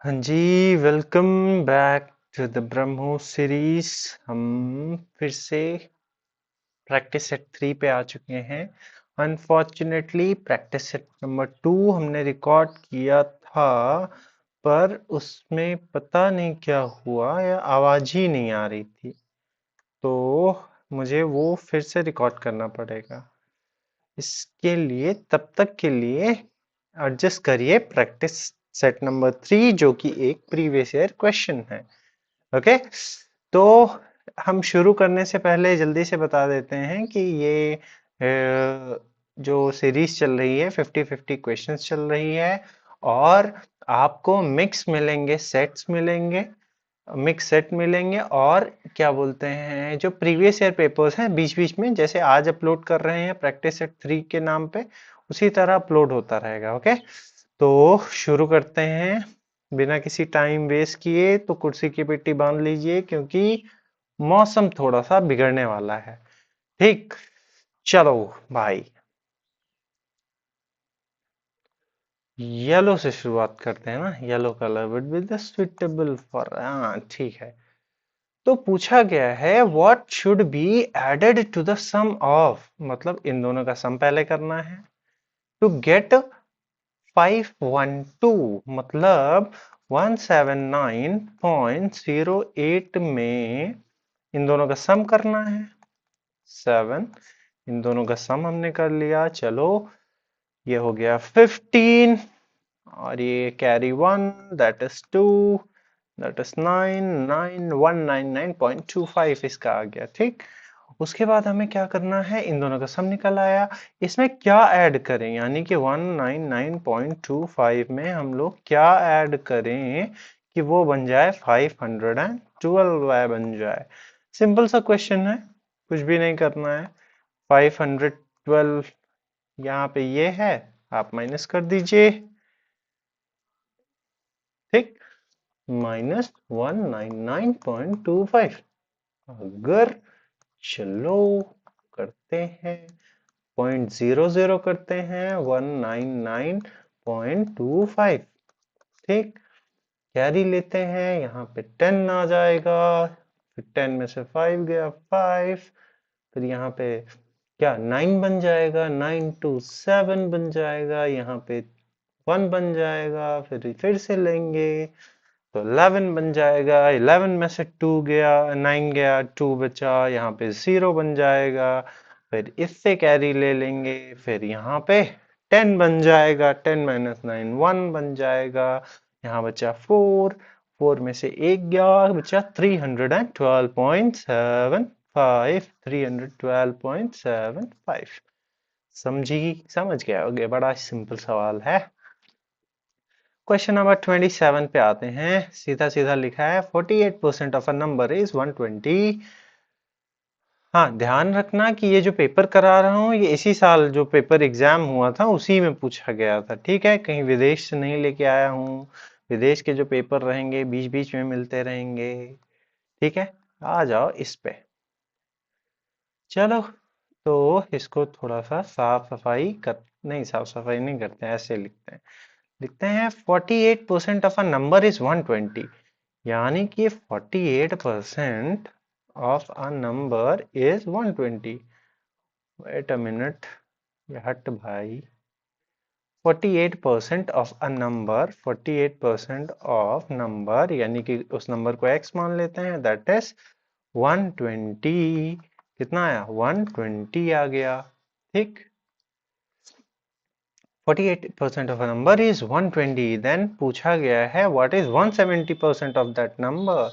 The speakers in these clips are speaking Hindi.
हाँ जी, welcome back to the Brahmo series. हम फिर से प्रैक्टिस सेट 3 पे आ चुके हैं। अनफॉर्चुनेटली प्रैक्टिस सेट नंबर 2 हमने रिकॉर्ड किया था, पर उसमें पता नहीं क्या हुआ या आवाज ही नहीं आ रही थी, तो मुझे वो फिर से रिकॉर्ड करना पड़ेगा। इसके लिए तब तक के लिए एडजस्ट करिए प्रैक्टिस सेट नंबर 3, जो कि एक प्रीवियस ईयर क्वेश्चन है। ओके, तो हम शुरू करने से पहले जल्दी से बता देते हैं कि ये जो सीरीज चल रही है 50-50 क्वेश्चंस चल रही है, और आपको मिक्स मिलेंगे, सेट्स मिलेंगे, मिक्स सेट मिलेंगे, और क्या बोलते हैं जो प्रीवियस ईयर पेपर्स हैं बीच बीच में, जैसे आज अपलोड कर रहे हैं प्रैक्टिस सेट 3 के नाम पे, उसी तरह अपलोड होता रहेगा। ओके, तो शुरू करते हैं बिना किसी टाइम वेस्ट किए। तो कुर्सी की पेटी बांध लीजिए, क्योंकि मौसम थोड़ा सा बिगड़ने वाला है। ठीक, चलो भाई, येलो से शुरुआत करते हैं ना। Yellow colour would be the suitable for, हाँ ठीक है। तो पूछा गया है what should be added to the sum of, मतलब इन दोनों का सम पहले करना है, टू गेट 512, मतलब 179.08 में इन दोनों का सम करना है। 7, इन दोनों का सम हमने कर लिया। चलो, ये हो गया 15, और ये carry 1, that is 2, that is 9, 199.25 इसका आ गया। ठीक, उसके बाद हमें क्या करना है, इन दोनों का सम निकल आया, इसमें क्या ऐड करें, यानी कि 199.25 में हम लोग क्या ऐड करें कि वो बन जाए 512 बन जाए। सिंपल सा क्वेश्चन है, कुछ भी नहीं करना है। 512 यहाँ पे ये है, आप माइनस कर दीजिए। ठीक, माइनस 199.25। अगर, चलो करते हैं, 0.00 करते हैं 199.25। ठीक, कैरी लेते हैं, यहाँ पे 10 आ जाएगा, फिर 10 में से 5 गया 5, फिर यहाँ पे क्या 9 बन जाएगा, 927 बन जाएगा, यहाँ पे 1 बन जाएगा, फिर से लेंगे तो 11 बन जाएगा, 11 में से 2 गया, 9 गया, 2 बचा, यहाँ पे 0 बन जाएगा, फिर इससे कैरी ले लेंगे, फिर यहाँ पे 10 बन जाएगा, 10 माइनस 9 1 बन जाएगा, यहाँ बचा 4, 4 में से 1 गया, बचा 312.75, 312.75। समझी, समझ गया होगे, बड़ा सिंपल सवाल है। क्वेश्चन नंबर 27 पे आते हैं। सीधा सीधा लिखा है 48% ऑफ अ नंबर इज 120। हाँ, ध्यान रखना कि ये जो पेपर करा रहा हूँ, ये इसी साल जो पेपर एग्जाम हुआ था उसी में पूछा गया था। ठीक है, कहीं विदेश से नहीं लेके आया हूँ। विदेश के जो पेपर रहेंगे बीच बीच में मिलते रहेंगे। ठीक है, आ जाओ इस पे। चलो, तो इसको थोड़ा सा साफ सफाई कर, नहीं साफ सफाई नहीं करते हैं, ऐसे लिखते हैं। लिखते हैं 48% ऑफ अ नंबर इज 120, यानी कि 48% of a number is 120। Wait a minute, ये हट भाई। 48% of a number, 48% of number, यानी कि उस नंबर को x मान लेते हैं, दैट इज 120। कितना आया, 120 आ गया। ठीक, 48% of a number is 120। Then पूछा गया है what is 170% of that number.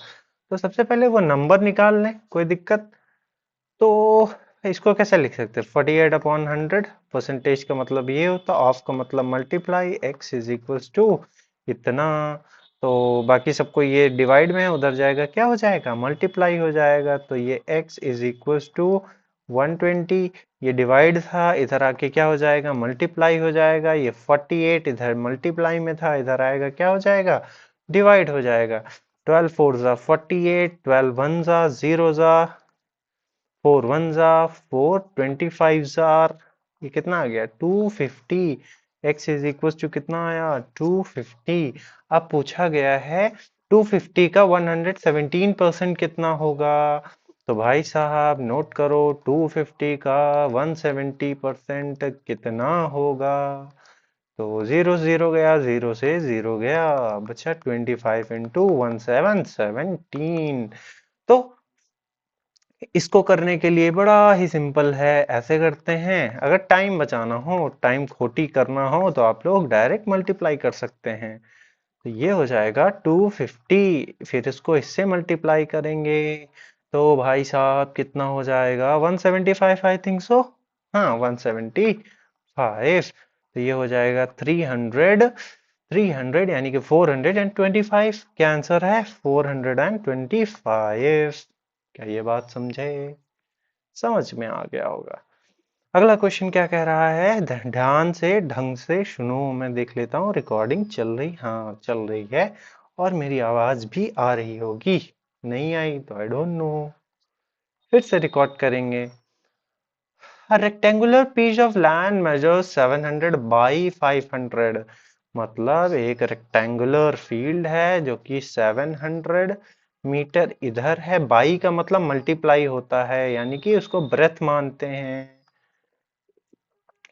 तो सबसे पहले वो नंबर निकाल लें, कोई दिक्कत। तो इसको कैसे लिख सकते हैं, 48 अपॉन 100, परसेंटेज का मतलब ये होता, ऑफ का मतलब multiply, x is equals to इतना। तो बाकी सबको ये डिवाइड में है, उधर जाएगा क्या हो जाएगा, मल्टीप्लाई हो जाएगा। तो ये x इज इक्वल्स टू 120, ये डिवाइड था, इधर आके क्या हो जाएगा, मल्टीप्लाई हो जाएगा। ये 48 इधर मल्टीप्लाई में था, इधर आएगा क्या हो जाएगा, डिवाइड हो जाएगा। 12 4 जा 48, 12 1 जा 0 जा, 4 1 जा 4, 25 जार, ये कितना आ गया 250। x इज इक्वल टू कितना आया 250। अब पूछा गया है 250 का 117% कितना होगा। तो भाई साहब नोट करो 250 का 170% कितना होगा। तो जीरो जीरो गया, जीरो से जीरो गया, बचा 25 इंटू 1717। तो इसको करने के लिए बड़ा ही सिंपल है, ऐसे करते हैं। अगर टाइम बचाना हो, टाइम खोटी करना हो, तो आप लोग डायरेक्ट मल्टीप्लाई कर सकते हैं। तो ये हो जाएगा 250, फिर इसको इससे मल्टीप्लाई करेंगे तो भाई साहब कितना हो जाएगा 175 आई थिंक सो। हाँ 175। तो ये हो जाएगा 300। 300 यानी कि 425। क्या आंसर है 425। क्या ये बात समझे, समझ में आ गया होगा। अगला क्वेश्चन क्या कह रहा है, ध्यान से ढंग से सुनो। मैं देख लेता हूँ रिकॉर्डिंग चल रही, हाँ चल रही है, और मेरी आवाज भी आ रही होगी। नहीं आई तो आई डोंट नो, फिर से रिकॉर्ड करेंगे। A rectangular piece of land measures 700 by 500। मतलब एक रेक्टेंगुलर फील्ड है जो कि 700 मीटर इधर है। बाई का मतलब मल्टीप्लाई होता है, यानी कि उसको ब्रेथ मानते हैं।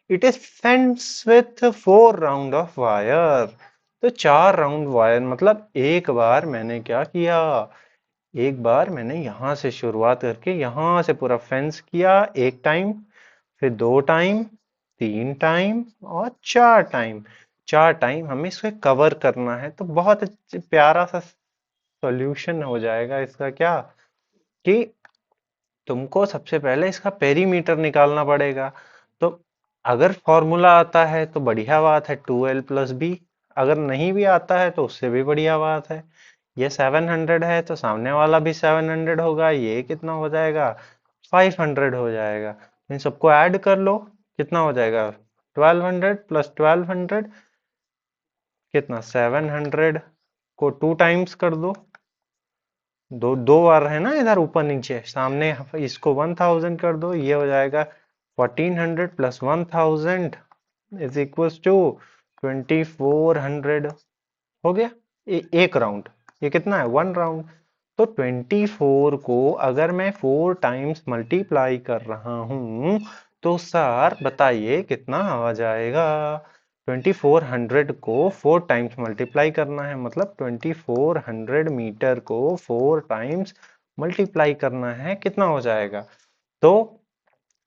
It is fence with 4 round of wire. तो 4 राउंड वायर, मतलब एक बार मैंने क्या किया, एक बार मैंने यहां से शुरुआत करके यहां से पूरा फेंस किया एक टाइम, फिर 2 टाइम, 3 टाइम और 4 टाइम। 4 टाइम हमें इसे कवर करना है। तो बहुत प्यारा सा सॉल्यूशन हो जाएगा इसका, क्या कि तुमको सबसे पहले इसका पेरीमीटर निकालना पड़ेगा। तो अगर फॉर्मूला आता है तो बढ़िया बात है, 2l+b। अगर नहीं भी आता है तो उससे भी बढ़िया बात है। ये 700 है तो सामने वाला भी 700 होगा, ये कितना हो जाएगा 500 हो जाएगा। इन सबको ऐड कर लो, कितना हो जाएगा 1200 प्लस 1200 कितना 700 को 2 टाइम्स कर दो। दो दो बार है ना इधर ऊपर नीचे, सामने इसको 1000 कर दो, ये हो जाएगा 1400 प्लस 1000 इज इक्वल टू 2400। हो गया एक राउंड। ये कितना है 1 राउंड। तो 24 को अगर मैं 4 टाइम्स मल्टीप्लाई कर रहा हूं तो सर बताइए कितना आ जाएगा। 2400 को 4 टाइम्स मल्टीप्लाई करना है, मतलब 2400 मीटर को 4 टाइम्स मल्टीप्लाई करना है, कितना हो जाएगा। तो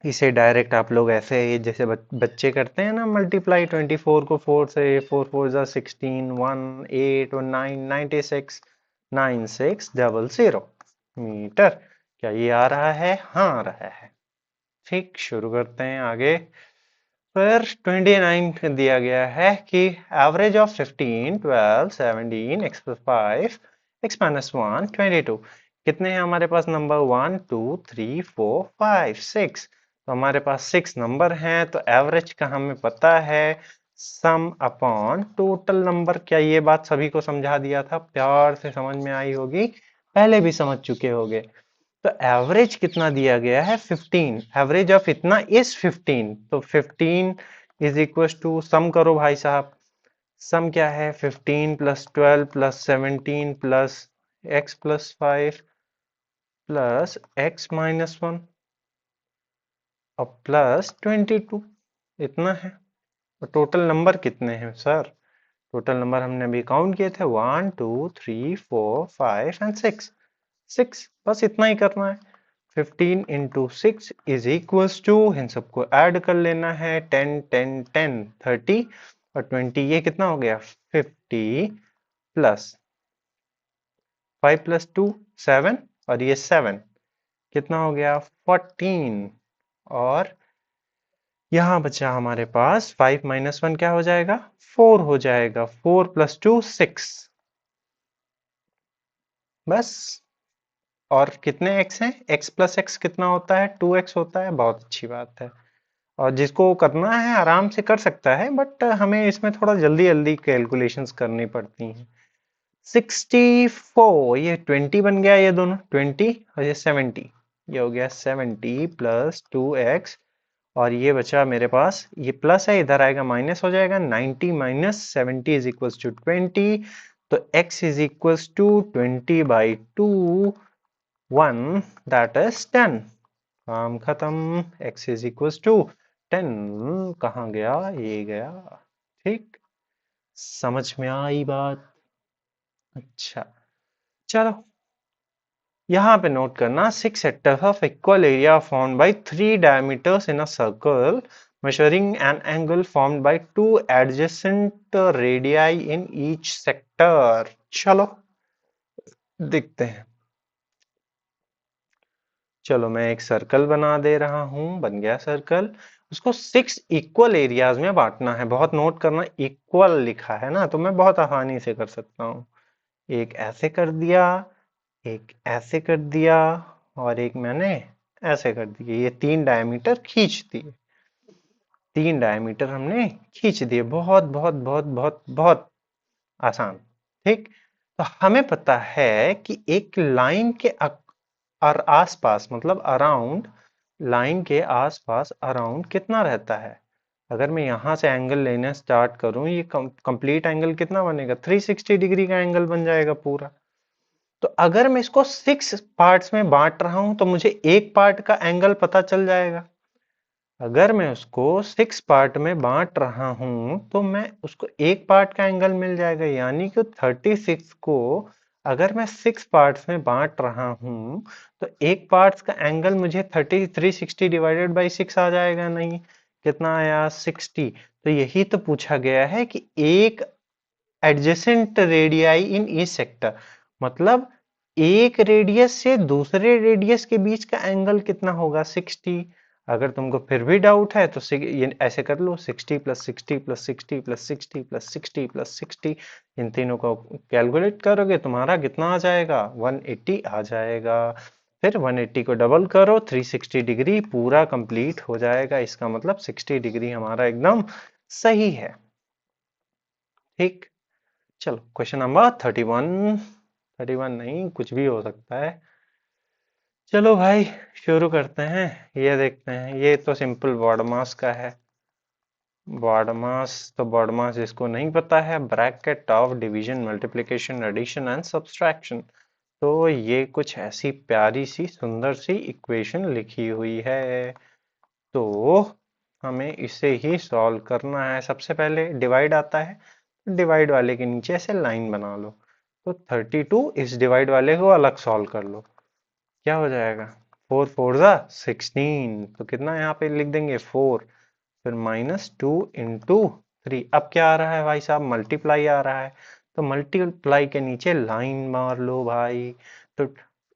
इसे डायरेक्ट आप लोग ऐसे ही जैसे बच्चे करते हैं ना मल्टीप्लाई, 24 को 4 से, 4 4 जा 16, 1 8 और 9 96, 9600 मीटर। क्या ये आ रहा है, हाँ आ रहा है। ठीक, शुरू करते हैं आगे। फिर 29 दिया गया है कि average of 15 12 17 x plus 5 x minus 1 22। कितने हैं हमारे पास नंबर 1 2 3 4 5 6। तो हमारे पास 6 नंबर हैं, तो एवरेज का हमें पता है सम अपॉन टोटल नंबर। क्या ये बात सभी को समझा दिया था, प्यार से समझ में आई होगी, पहले भी समझ चुके होंगे। तो एवरेज कितना दिया गया है 15, एवरेज ऑफ इतना इज 15। तो 15 इज इक्वल टू, सम करो भाई साहब। सम क्या है 15 plus 12 plus 17 plus x plus 5 plus x minus 1 और प्लस 22, इतना है। तो टोटल नंबर कितने हैं सर, टोटल नंबर हमने अभी काउंट किए थे 1 2 3 4 5 एंड 6। 6 बस इतना ही करना है। 15 इंटू 6 इज इक्वल्स टू, इन सबको ऐड कर लेना है 10 10 10 30 और 20, ये कितना हो गया 50 प्लस 5 प्लस 2 7 और ये 7 कितना हो गया 14। और यहाँ बचा हमारे पास 5 माइनस 1 क्या हो जाएगा 4 हो जाएगा, 4 प्लस 2 6। बस। और कितने x हैं, x प्लस x कितना होता है 2x होता है, बहुत अच्छी बात है। और जिसको करना है आराम से कर सकता है, बट हमें इसमें थोड़ा जल्दी जल्दी कैलकुलेशंस करनी पड़ती हैं। 64, ये 20 बन गया, ये दोनों 20 और ये 70, ये हो गया 70 प्लस 2x और ये बचा मेरे पास, ये प्लस है, इधर आएगा माइनस हो जाएगा, 90 माइनस 70 इज इक्वल्स टू 20। तो x is equals to 20/2, 1, that is 10। काम खत्म। x इज इक्वल्स टू 10 कहाँ गया, ये गया। ठीक, समझ में आई बात। अच्छा, चलो यहाँ पे नोट करना, 6 sectors of equal area formed by 3 diameters in a circle measuring an angle formed by 2 adjacent radii in each sector। चलो देखते हैं। चलो मैं एक सर्कल बना दे रहा हूं, बन गया सर्कल। उसको 6 इक्वल एरियाज में बांटना है। बहुत नोट करना, इक्वल लिखा है ना, तो मैं बहुत आसानी से कर सकता हूँ। एक ऐसे कर दिया, एक ऐसे कर दिया, और एक मैंने ऐसे कर दिए। ये 3 डायमीटर खींच दिए, 3 डायमीटर हमने खींच दिए। बहुत बहुत बहुत बहुत बहुत आसान। ठीक, तो हमें पता है कि एक लाइन के और आसपास, मतलब अराउंड, लाइन के आसपास अराउंड कितना रहता है। अगर मैं यहां से एंगल लेना स्टार्ट करूं, ये कंप्लीट एंगल कितना बनेगा, 360 डिग्री का एंगल बन जाएगा पूरा। तो अगर मैं इसको 6 पार्ट्स में बांट रहा हूं, तो मुझे एक पार्ट का एंगल पता चल जाएगा। अगर मैं उसको 6 पार्ट में बांट रहा हूं, तो मैं उसको एक पार्ट का एंगल मिल जाएगा। यानी कि 36 को अगर मैं 6 पार्ट्स में बांट रहा हूं, तो एक पार्ट्स का एंगल मुझे 360 डिवाइडेड बाई 6 आ जाएगा। नहीं, कितना आया, 60। तो यही तो पूछा गया है कि एक adjacent radii in each sector, मतलब एक रेडियस से दूसरे रेडियस के बीच का एंगल कितना होगा, 60। अगर तुमको फिर भी डाउट है तो ये ऐसे कर लो, 60 plus 60 plus 60 plus 60 plus 60 plus 60, इन तीनों को कैलकुलेट करोगे, तुम्हारा कितना आ जाएगा, 180 आ जाएगा। फिर 180 को डबल करो, 360 डिग्री पूरा कंप्लीट हो जाएगा। इसका मतलब 60 डिग्री हमारा एकदम सही है। ठीक, चलो क्वेश्चन नंबर 31, 31 नहीं, कुछ भी हो सकता है। चलो भाई शुरू करते हैं। ये देखते हैं, ये तो सिंपल बॉड मास का है। बॉड मास, तो बॉड मास जिसको नहीं पता है, bracket of division, multiplication, addition and subtraction. तो ये कुछ ऐसी प्यारी सी सुंदर सी इक्वेशन लिखी हुई है, तो हमें इसे ही सॉल्व करना है। सबसे पहले डिवाइड आता है, डिवाइड वाले के नीचे ऐसे लाइन बना लो। तो 32 इस डिवाइड वाले को अलग सॉल्व कर लो, क्या हो जाएगा, 4 4 जा 16। तो कितना यहाँ पे लिख देंगे, 4, फिर -2 इंटू 3। अब क्या आ रहा है भाई साहब, मल्टीप्लाई आ रहा है। तो मल्टीप्लाई के नीचे लाइन मार लो भाई। तो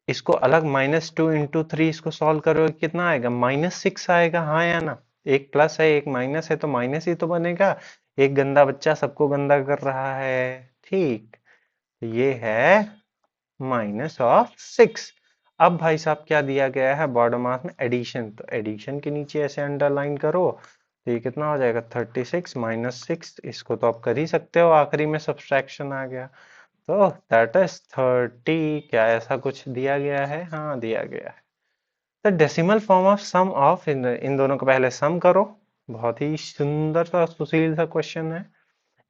इसको अलग -2 इंटू 3 इसको सॉल्व करो, कितना आएगा, -6 आएगा। हाँ या ना, एक प्लस है एक माइनस है, तो माइनस ही तो बनेगा। एक गंदा बच्चा सबको गंदा कर रहा है। ठीक, ये है -6। अब भाई साहब क्या दिया गया है, बॉडम मास में एडिशन, तो एडिशन के नीचे ऐसे अंडरलाइन करो। तो ये कितना हो जाएगा, 36 -6। इसको तो आप कर ही सकते हो, आखिरी में सब्सट्रैक्शन आ गया। तो दैट इज 30। क्या ऐसा कुछ दिया गया है, हाँ दिया गया है। तो decimal form of sum of, इन दोनों को पहले सम करो। बहुत ही सुंदर सा सुशील सा क्वेश्चन है।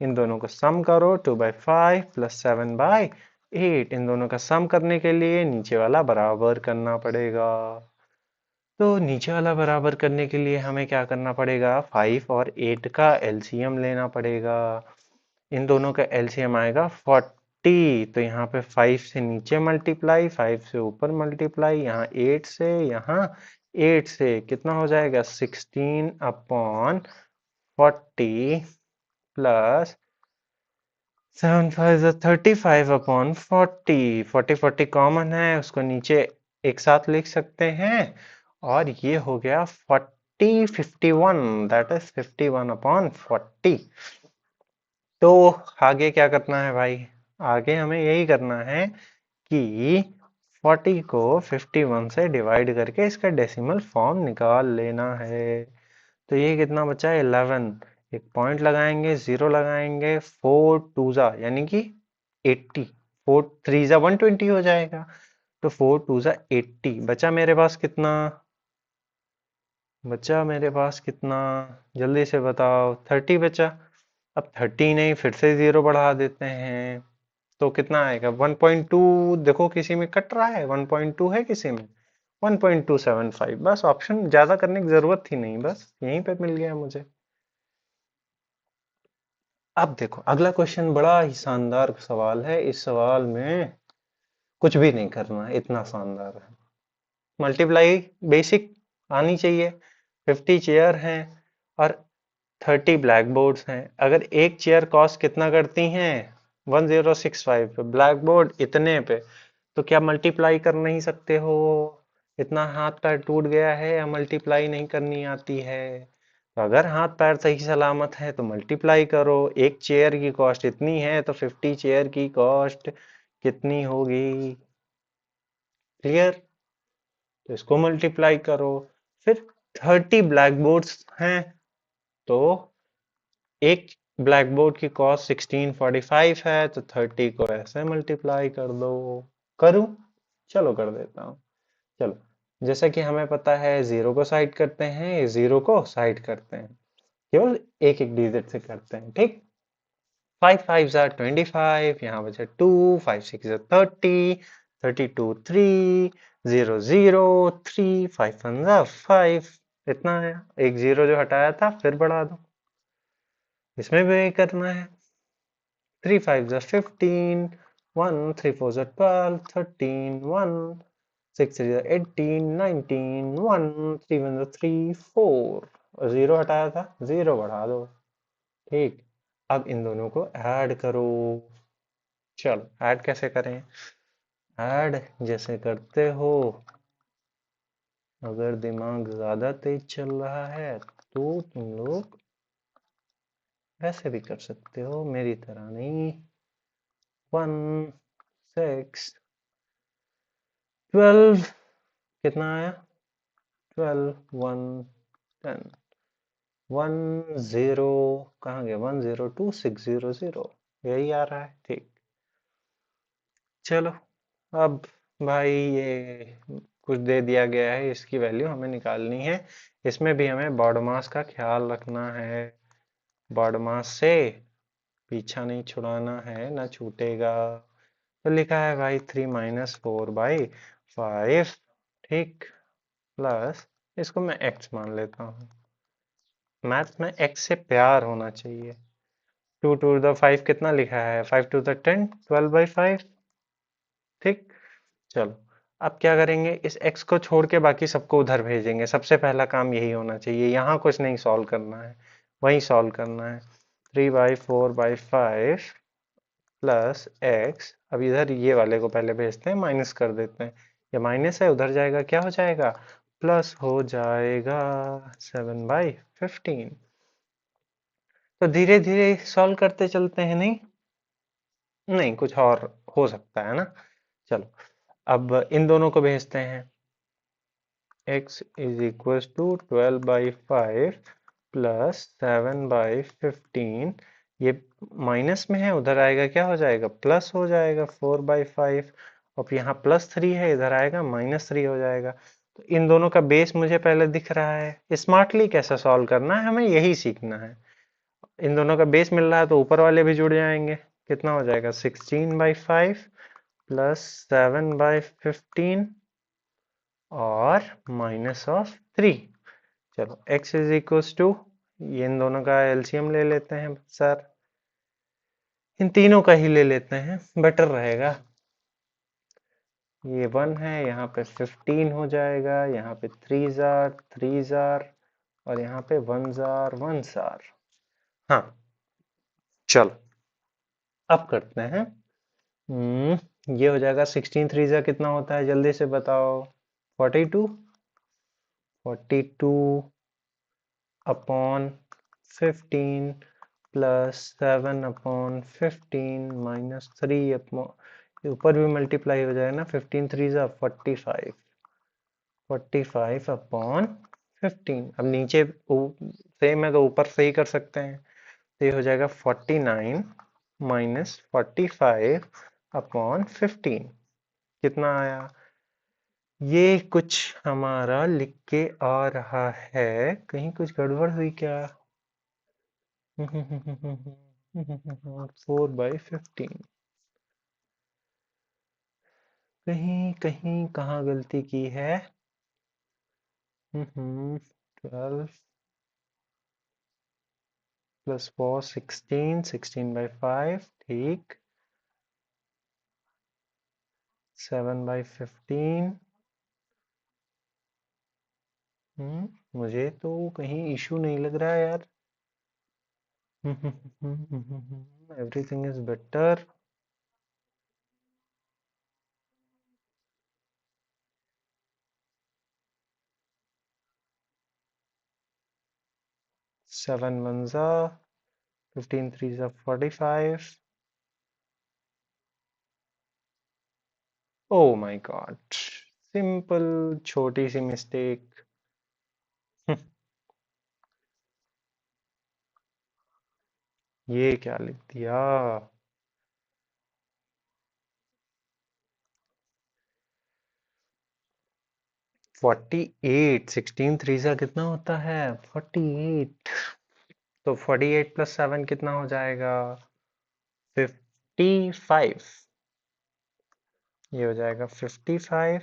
इन दोनों को सम करो, 2/5 प्लस 7/8। इन दोनों का सम करने के लिए नीचे वाला बराबर करना पड़ेगा। तो नीचे वाला बराबर करने के लिए हमें क्या करना पड़ेगा, 5 और 8 का एलसीएम लेना पड़ेगा। इन दोनों का एलसीएम आएगा 40। तो यहाँ पे 5 से नीचे मल्टीप्लाई, 5 से ऊपर मल्टीप्लाई, यहाँ 8 से, यहाँ 8 से, कितना हो जाएगा, 16/40 प्लस 7 5 35/40। 40 कॉमन है, उसको नीचे एक साथ लिख सकते हैं। और ये हो गया 51, दैट इज 51/40। तो आगे क्या करना है भाई, आगे हमें यही करना है कि 40 को 51 से डिवाइड करके इसका डेसिमल फॉर्म निकाल लेना है। तो ये कितना बचा है, 11। एक पॉइंट लगाएंगे, जीरो लगाएंगे, 4 2 जा यानी कि 80, 4 3 जा 120 हो जाएगा। तो 4 2 जा 80 बचा मेरे पास कितना, बचा मेरे पास कितना, जल्दी से बताओ। 30 बचा। अब 30 नहीं, फिर से 0 बढ़ा देते हैं तो कितना आएगा? 1.2। देखो किसी में कट रहा है, 1.2 है किसी में, 1.275। बस ऑप्शन ज्यादा करने की जरूरत थी नहीं, बस यहीं पे मिल गया मुझे। अब देखो अगला क्वेश्चन, बड़ा ही शानदार सवाल है। इस सवाल में कुछ भी नहीं करना है, इतना शानदार है। मल्टीप्लाई बेसिक आनी चाहिए। 50 चेयर हैं और 30 ब्लैक बोर्ड्स हैं। अगर एक चेयर कॉस्ट कितना करती हैं? 1065 पे, ब्लैक बोर्ड इतने पे, तो क्या मल्टीप्लाई कर नहीं सकते हो? इतना हाथ पैर टूट गया है या मल्टीप्लाई नहीं करनी आती है? तो अगर हाथ पैर सही सलामत है तो मल्टीप्लाई करो। एक चेयर की कॉस्ट इतनी है तो 50 चेयर की कॉस्ट कितनी होगी? क्लियर? तो इसको मल्टीप्लाई करो। फिर 30 ब्लैक बोर्ड्स हैं तो एक ब्लैक बोर्ड की कॉस्ट 1645 है, तो 30 को ऐसे मल्टीप्लाई कर दो। करूं? चलो कर देता हूं। चलो, जैसा कि हमें पता है, जीरो को साइड करते हैं, जीरो को साइड करते हैं, केवल एक एक डिजिट से करते हैं, ठीक। 5 5 जार 25, यहाँ बचे 2, 5 6 जार 30, 32 3, 0 0 3, 5 1 जार 5। इतना है। एक जीरो जो हटाया था फिर बढ़ा दो, इसमें भी यही करना है। 3 5 are 15, 1 3 4 are 12, 13, 1 6 3 are 18, 19, 1 3 1 are 3 4, और जीरो हटाया था, जीरो बढ़ा दो, ठीक। अब इन दोनों को ऐड करो। चलो ऐड कैसे करें? ऐड जैसे करते हो, अगर दिमाग ज्यादा तेज चल रहा है तो तुम लोग वैसे भी कर सकते हो, मेरी तरह नहीं। 1 6 12, कितना आया? 12 1 10, 10 कहाँ गया? 102600, यही आ रहा है, ठीक। चलो, अब भाई ये कुछ दे दिया गया है, इसकी वैल्यू हमें निकालनी है। इसमें भी हमें बॉड मास का ख्याल रखना है। बॉड मास से पीछा नहीं छुड़ाना है, ना छूटेगा। तो लिखा है भाई 3 - 4/5, ठीक, प्लस, इसको मैं x मान लेता हूँ। मैथ में x से प्यार होना चाहिए। 2 to the 5 कितना लिखा है? 5 to the 10, 12/5, ठीक। चलो, अब क्या करेंगे? इस x को छोड़ के बाकी सबको उधर भेजेंगे। सबसे पहला काम यही होना चाहिए, यहाँ कुछ नहीं सॉल्व करना है, वहीं सॉल्व करना है। 3/4/5 प्लस x, अब इधर ये वाले को पहले भेजते हैं, माइनस कर देते हैं। ये माइनस है, उधर जाएगा, क्या हो जाएगा? प्लस हो जाएगा 7/15। तो धीरे धीरे सॉल्व करते चलते हैं, नहीं नहीं कुछ और हो सकता है ना। चलो, अब इन दोनों को भेजते हैं। x is equal to 12/5 plus 7/15। ये माइनस में है, उधर आएगा, क्या हो जाएगा? प्लस हो जाएगा 4/5। और यहाँ +3 है, इधर आएगा -3 हो जाएगा। तो इन दोनों का बेस मुझे पहले दिख रहा है। स्मार्टली कैसे सॉल्व करना है, हमें यही सीखना है। इन दोनों का बेस मिल रहा है तो ऊपर वाले भी जुड़ जाएंगे। कितना हो जाएगा? 16/5 प्लस 7/15 और -3। चलो, x इज इक्वल टू, ये इन दोनों का एलसीएम ले लेते हैं सर। इन तीनों का ही ले लेते हैं, बेटर रहेगा। ये 1 है, यहाँ पे 15 हो जाएगा, यहाँ पे 3 जार 3 जार, और यहाँ पे 1 जार 1 जार। हाँ, चलो अब करते हैं। ये हो जाएगा 16 3 जार कितना होता है, जल्दी से बताओ। 42, 42 अपॉन 15 प्लस 7/15 -3 अपॉन, ऊपर भी मल्टीप्लाई हो जाएगा ना, 15 3 ज़ा 45, 45 अपॉन 15। अब नीचे सेम है तो ऊपर से ही कर सकते हैं। तो ये हो जाएगा 49 - 45 अपॉन 15। कितना आया? ये कुछ हमारा लिख के आ रहा है, कहीं कुछ गड़बड़ हुई क्या? 4/15, कहीं कहीं कहाँ गलती की है? 12 प्लस 4 16, 16/5, ठीक। 7/15। मुझे तो कहीं इशू नहीं लग रहा है यार। Everything is better. 7 1 15 3 45। Oh my God, simple छोटी सी मिस्टेक। ये क्या लिख दिया? 48, 16 3 कितना होता है? 48। तो 48 + 7 कितना हो जाएगा? 55। ये हो जाएगा 55।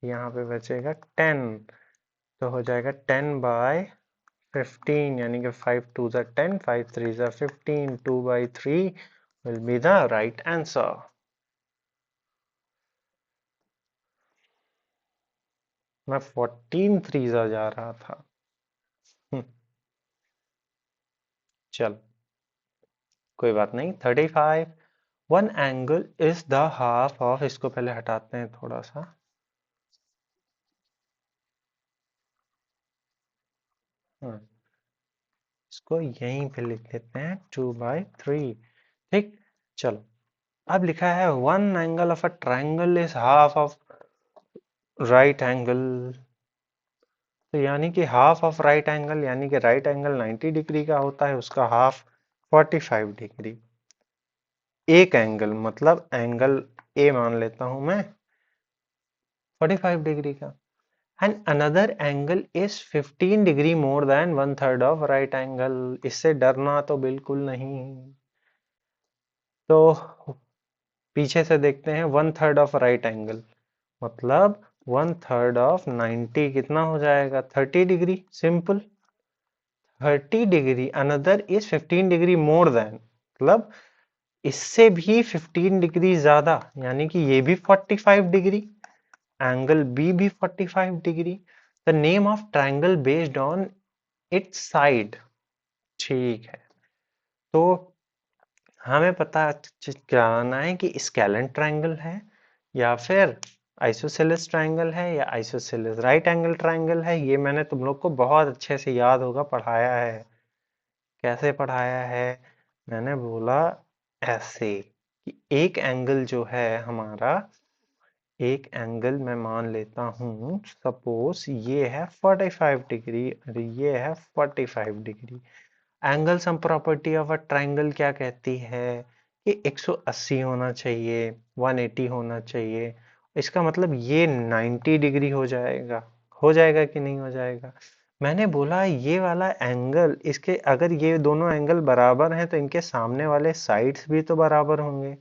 यहाँ पे बचेगा 10। तो हो जाएगा 10/15, यानी कि 5 2 10, 5 3 15, 2/3 will be the right answer। मैं 14 3 जा रहा था। हम्म, चल कोई बात नहीं। 35। One angle is the half of, इसको पहले हटाते हैं थोड़ा सा। हाँ, इसको यहीं पे लिख लेते हैं 2/3। ठीक। चलो, अब लिखा है one angle of a triangle is half of right angle. तो यानी कि हाफ ऑफ राइट एंगल, यानी कि राइट एंगल 90 डिग्री का होता है, उसका हाफ 45 डिग्री। एक एंगल मतलब एंगल ए मान लेता हूं मैं 45 डिग्री का। And another angle is 15 degree more than 1/3 of right angle. इससे डरना तो बिल्कुल नहीं। तो पीछे से देखते हैं, 1/3 ऑफ राइट एंगल मतलब 1/3 ऑफ 90 कितना हो जाएगा? 30 degree. Simple. 30 degree another is 15 degree more than, मतलब इससे भी 15 डिग्री ज्यादा, यानी कि ये भी 45 डिग्री, एंगल बी भी 45 degree. The name of triangle based on it's side. ठीक है, तो हमें पता कराना है कि स्केलेन ट्राइंगल है या फिर आइसोसेलेस ट्राइंगल है या आइसोसेलेस राइट एंगल ट्राइंगल है। ये मैंने तुम लोग को बहुत अच्छे से याद होगा, पढ़ाया है। कैसे पढ़ाया है? मैंने बोला ऐसे कि एक एंगल जो है हमारा, एक एंगल मैं मान लेता हूँ, सपोज ये है 45 डिग्री और ये है 45 degree. Angle sum property of a triangle क्या कहती है कि 180 होना चाहिए, 180 होना चाहिए। इसका मतलब ये 90 डिग्री हो जाएगा। हो जाएगा कि नहीं हो जाएगा? मैंने बोला ये वाला एंगल, इसके अगर ये दोनों एंगल बराबर हैं तो इनके सामने वाले साइड्स भी तो बराबर होंगे।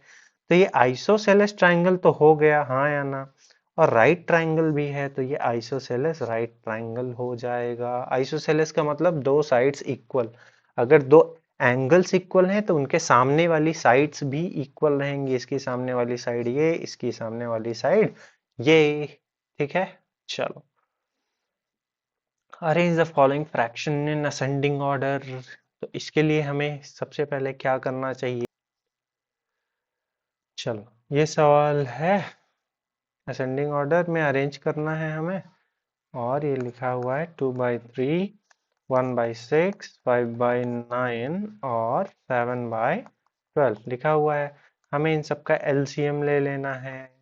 तो ये आइसोसेलेस ट्राइंगल तो हो गया, हाँ या ना? और राइट ट्राइंगल भी है, तो ये आइसोसेलेस राइट ट्राइंगल हो जाएगा। आइसोसेलेस का मतलब दो साइड्स इक्वल। अगर दो एंगल्स इक्वल हैं तो उनके सामने वाली साइड्स भी इक्वल रहेंगी। इसकी सामने वाली साइड ये, इसकी सामने वाली साइड ये। ठीक है, चलो। Arrange the following fraction in ascending order. तो इसके लिए हमें सबसे पहले क्या करना चाहिए? चलो, ये सवाल है, असेंडिंग ऑर्डर में अरेंज करना है हमें। और ये लिखा हुआ है 2/3, 1/6, 5/9 और 7/12 लिखा हुआ है। हमें इन सब का एलसीएम ले लेना है।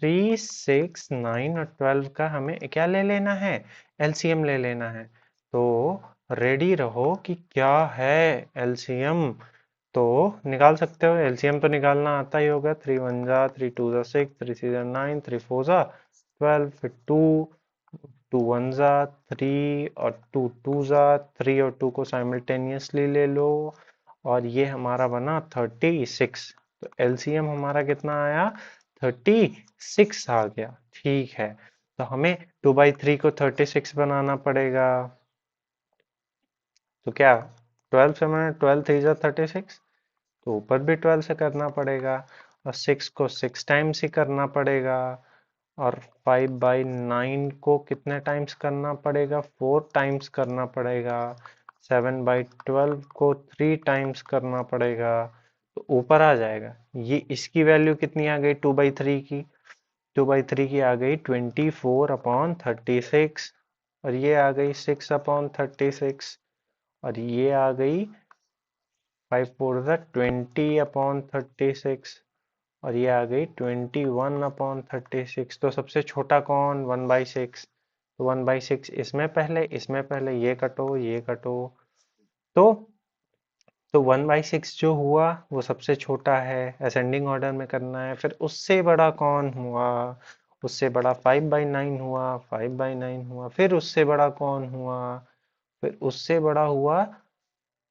3 6 9 और 12 का हमें क्या ले लेना है? एलसीएम ले लेना है। तो रेडी रहो कि क्या है एलसीएम। तो निकाल सकते हो, एलसीएम तो निकालना आता ही होगा। 3 1 जा, 3 2 जा 6, 3 3 जा 9, 3 4 जा 12, फिर 2, 2 1 जा 3 और 2 2 जा 3 और 2 को साइमल्टेनियसली ले लो और ये हमारा बना 36। तो एलसीएम हमारा कितना आया? 36 आ गया। ठीक है, तो हमें 2/3 को 36 बनाना पड़ेगा। तो क्या 12 से मैंने 12 3 जा 36, तो ऊपर भी 12 से करना पड़ेगा और 6 को 6 टाइम्स ही करना पड़ेगा और 5/9 को कितने टाइम्स करना पड़ेगा? 4 टाइम्स करना पड़ेगा। 7/12 को 3 टाइम्स करना पड़ेगा। तो ऊपर आ जाएगा। ये इसकी वैल्यू कितनी आ गई 2/3 की? 2/3 की आ गई 24/36 और ये आ गई 6/36 और ये आ गई 5 4 20/36 और ये आ गई 21/36। तो सबसे छोटा कौन? 1/6। तो 1/6 इसमें पहले ये कटो ये कटो। तो 1/6 जो हुआ वो सबसे छोटा है, असेंडिंग ऑर्डर में करना है। फिर उससे बड़ा कौन हुआ? उससे बड़ा 5/9 हुआ, 5/9 हुआ। फिर उससे बड़ा कौन हुआ? फिर उससे बड़ा हुआ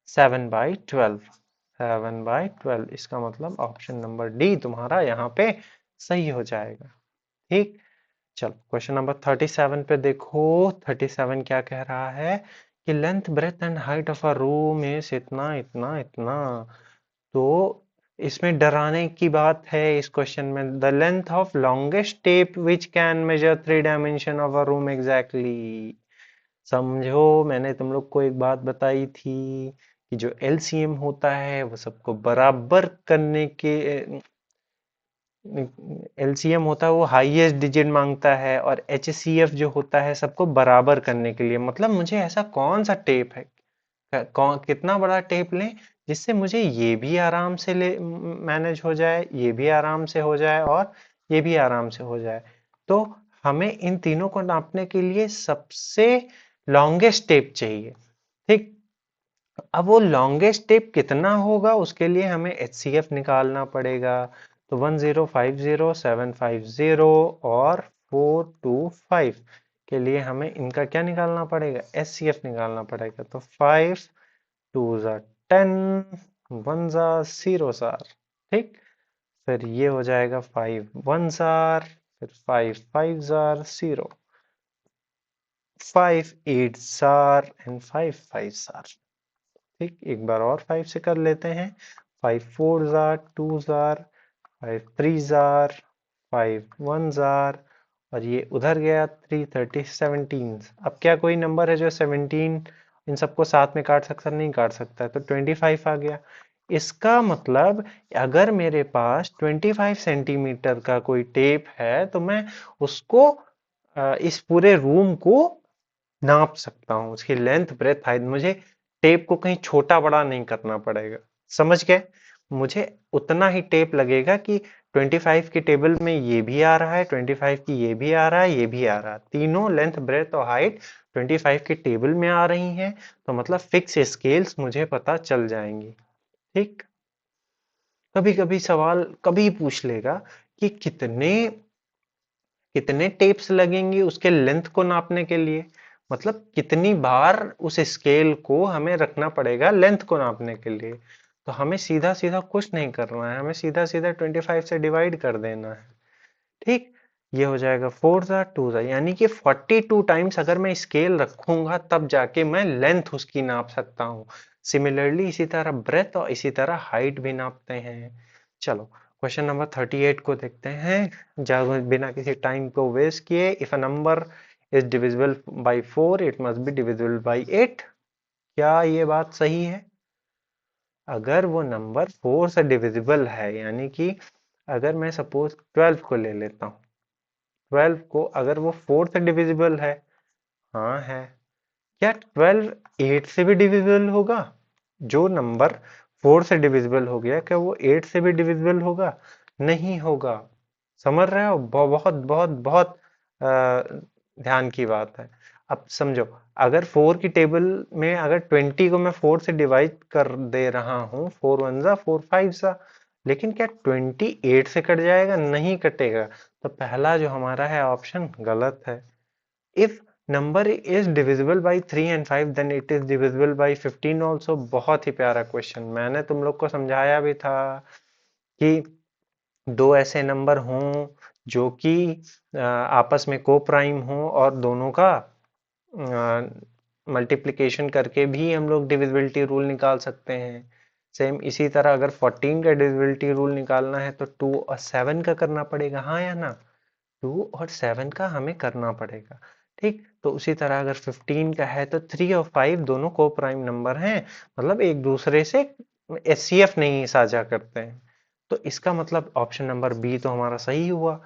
7/12। 7/12, इसका मतलब ऑप्शन नंबर डी तुम्हारा यहाँ पे सही हो जाएगा। ठीक, चलो क्वेश्चन नंबर 37 पे देखो। 37 क्या कह रहा है कि length breadth and height of a room is इतना इतना इतना। तो इसमें डराने की बात है इस क्वेश्चन में। The length of longest tape which can measure 3 dimension of a room exactly. समझो, मैंने तुम लोग को एक बात बताई थी कि जो एलसीएम होता है वो सबको बराबर करने के, एलसीएम होता है वो हाईएस्ट डिजिट मांगता है और एचसीएफ जो होता है सबको बराबर करने के लिए। मतलब मुझे ऐसा कौन सा टेप है, कौन कितना बड़ा टेप लें जिससे मुझे ये भी आराम से ले मैनेज हो जाए, ये भी आराम से हो जाए और ये भी आराम से हो जाए। तो हमें इन तीनों को नापने के लिए सबसे लॉन्गेस्ट टेप चाहिए। ठीक, अब वो लॉन्गेस्ट टेप कितना होगा उसके लिए हमें एचसीएफ निकालना पड़ेगा। तो 1050 750 और 425 के लिए हमें इनका क्या निकालना पड़ेगा? एचसीएफ निकालना पड़ेगा। तो 5 2 ज़ा 10, 1 ज़ा 0 ज़ार। ठीक, फिर ये हो जाएगा 5 1 ज़ार, फिर 5 5 ज़ार 0, 5 8 ज़ार एंड 5 5 ज़ार। ठीक, एक बार और 5 से कर लेते हैं। 5 4 ज़ार 2 ज़ार, 5 3 ज़ार, 5 1 ज़ार और ये उधर गया 3 30 17। अब क्या कोई नंबर है जो 17 इन सबको साथ में काट सकता? नहीं काट सकता है, तो 25 आ गया। इसका मतलब अगर मेरे पास 25 सेंटीमीटर का कोई टेप है तो मैं उसको इस पूरे रूम को नाप सकता हूँ, उसकी लेंथ ब्रेथ हाइट। मुझे टेप को कहीं छोटा बड़ा नहीं करना पड़ेगा। समझ गए? मुझे उतना ही टेप लगेगा कि 25 की टेबल में ये भी आ रहा है, 25 की ये भी आ रहा है, ये भी आ रहा है, तीनों लेंथ ब्रेथ और हाइट 25 की टेबल में आ रही हैं। तो मतलब फिक्स स्केल्स मुझे पता चल जाएंगी। ठीक, कभी कभी सवाल कभी पूछ लेगा कि कितने कितने टेप्स लगेंगे उसके लेंथ को नापने के लिए। मतलब कितनी बार उस स्केल को हमें रखना पड़ेगा लेंथ को नापने के लिए। तो हमें सीधा सीधा कुछ नहीं करना है, हमें सीधा सीधा 25 से डिवाइड कर देना है। ठीक, ये हो जाएगा 4 ज़ा 2 ज़ा, यानी कि 42 टाइम्स अगर मैं स्केल रखूंगा तब जाके मैं लेंथ उसकी नाप सकता हूँ। सिमिलरली इसी तरह ब्रेथ और इसी तरह हाइट भी नापते हैं। चलो क्वेश्चन नंबर 38 को देखते हैं जब बिना किसी टाइम को वेस्ट किए। If a number is divisible by 4 it must be divisible by 8। क्या ये बात सही है? अगर वो नंबर 4 से डिविजिबल है, यानी कि अगर मैं सपोज 12 को ले लेता हूँ, 12 को अगर वो 4 से डिविजिबल है, हाँ है, क्या 12 8 से भी डिविजिबल होगा? जो नंबर 4 से डिविजिबल हो गया क्या वो 8 से भी डिविजिबल होगा? नहीं होगा। समझ रहे हो? बहुत बहुत बहुत ध्यान की बात है। अब समझो, अगर 4 की टेबल में अगर 20 को मैं 4 से डिवाइड कर दे रहा हूँ, 4 1 ज़ा 4 5 ज़ा, लेकिन क्या 28 से कट जाएगा? नहीं कटेगा। तो पहला जो हमारा है ऑप्शन गलत है। If number is divisible by 3 and 5 then it is divisible by 15 also. बहुत ही प्यारा क्वेश्चन, मैंने तुम लोग को समझाया भी था कि दो ऐसे नंबर हों जो कि आपस में को प्राइम हो और दोनों का मल्टीप्लिकेशन करके भी हम लोग डिविजिबिलिटी रूल निकाल सकते हैं। सेम इसी तरह अगर 14 का डिविजिबिलिटी रूल निकालना है तो 2 और 7 का करना पड़ेगा, हाँ या ना? 2 और 7 का हमें करना पड़ेगा। ठीक, तो उसी तरह अगर 15 का है तो 3 और 5 दोनों को प्राइम नंबर हैं, मतलब एक दूसरे से एचसीएफ नहीं साझा करते हैं। तो इसका मतलब ऑप्शन नंबर बी तो हमारा सही हुआ।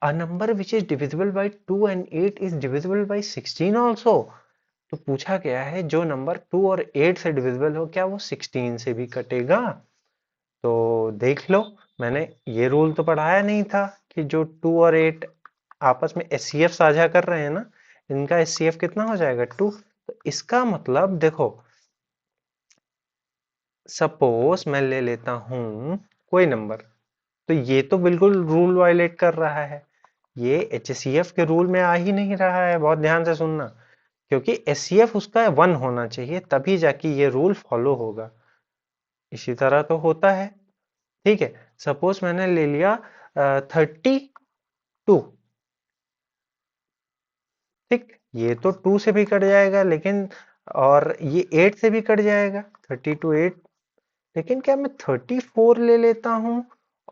A number which is divisible by 2 and 8 is divisible by 16 also. तो पूछा गया है जो नंबर 2 और 8 से डिविजिबल हो क्या वो 16 से भी कटेगा? तो देख लो, मैंने ये रूल तो पढ़ाया नहीं था कि जो 2 और 8 आपस में एचसीएफ साझा कर रहे हैं ना, इनका एचसीएफ कितना हो जाएगा? 2। तो इसका मतलब देखो, सपोज मैं ले लेता हूं कोई नंबर, तो ये तो बिल्कुल रूल वायलेट कर रहा है, ये एचसीएफ के रूल में आ ही नहीं रहा है। बहुत ध्यान से सुनना, क्योंकि एचसीएफ उसका 1 होना चाहिए तभी जाके ये रूल फॉलो होगा। इसी तरह तो होता है। ठीक है, सपोज मैंने ले लिया 32। ठीक, ये तो 2 से भी कट जाएगा, लेकिन और ये 8 से भी कट जाएगा, 32 8। लेकिन क्या मैं 34 ले लेता हूं,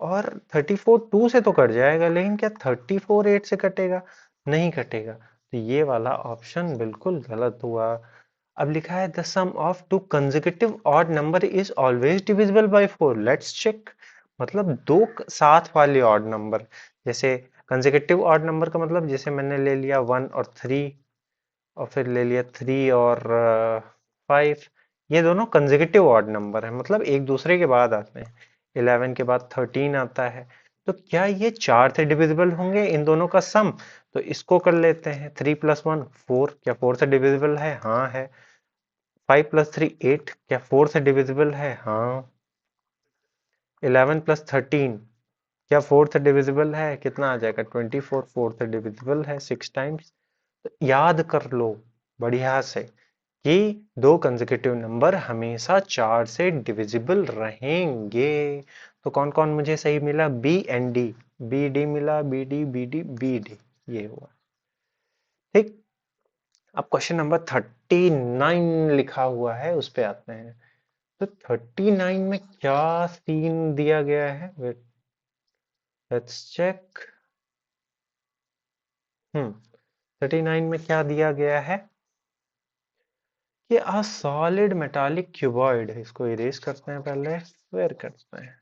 और 34 2 से तो कट जाएगा, लेकिन क्या 34 8 से कटेगा? नहीं कटेगा। तो ये वाला ऑप्शन बिल्कुल गलत हुआ। अब लिखा है the sum of two consecutive odd number is always divisible by 4। Let's check. मतलब दो साथ वाले ऑड नंबर, जैसे कंसेक्यूटिव ऑड नंबर का मतलब जैसे मैंने ले लिया 1 और 3, और फिर ले लिया 3 और 5। ये दोनों कंसेक्यूटिव ऑड नंबर है, मतलब एक दूसरे के बाद आते हैं। 11 के बाद 13 आता है। तो क्या ये 4 से डिविजिबल होंगे इन दोनों का सम? तो इसको कर लेते हैं, 3 + 1 4, क्या 4 से डिविजिबल है? हाँ है। 5 + 3 8, क्या 4 से डिविजिबल है? हाँ। 11 + 13, क्या 4 से डिविजिबल है? कितना आ जाएगा? 24। 4 से डिविजिबल है 6 टाइम्स। याद कर लो बढ़िया से कि दो कंसेक्यूटिव नंबर हमेशा 4 से डिविजिबल रहेंगे। तो कौन कौन मुझे सही मिला? B and D. B D मिला, B D B D B D, ये हुआ। ठीक, अब क्वेश्चन नंबर 39 लिखा हुआ है, उस पे आते हैं। तो 39 में क्या सीन दिया गया है? Wait, let's check. 39 में क्या दिया गया है कि अ सॉलिड मेटालिक क्यूबॉइड, इसको इरेज करते हैं पहले, फिर करते हैं।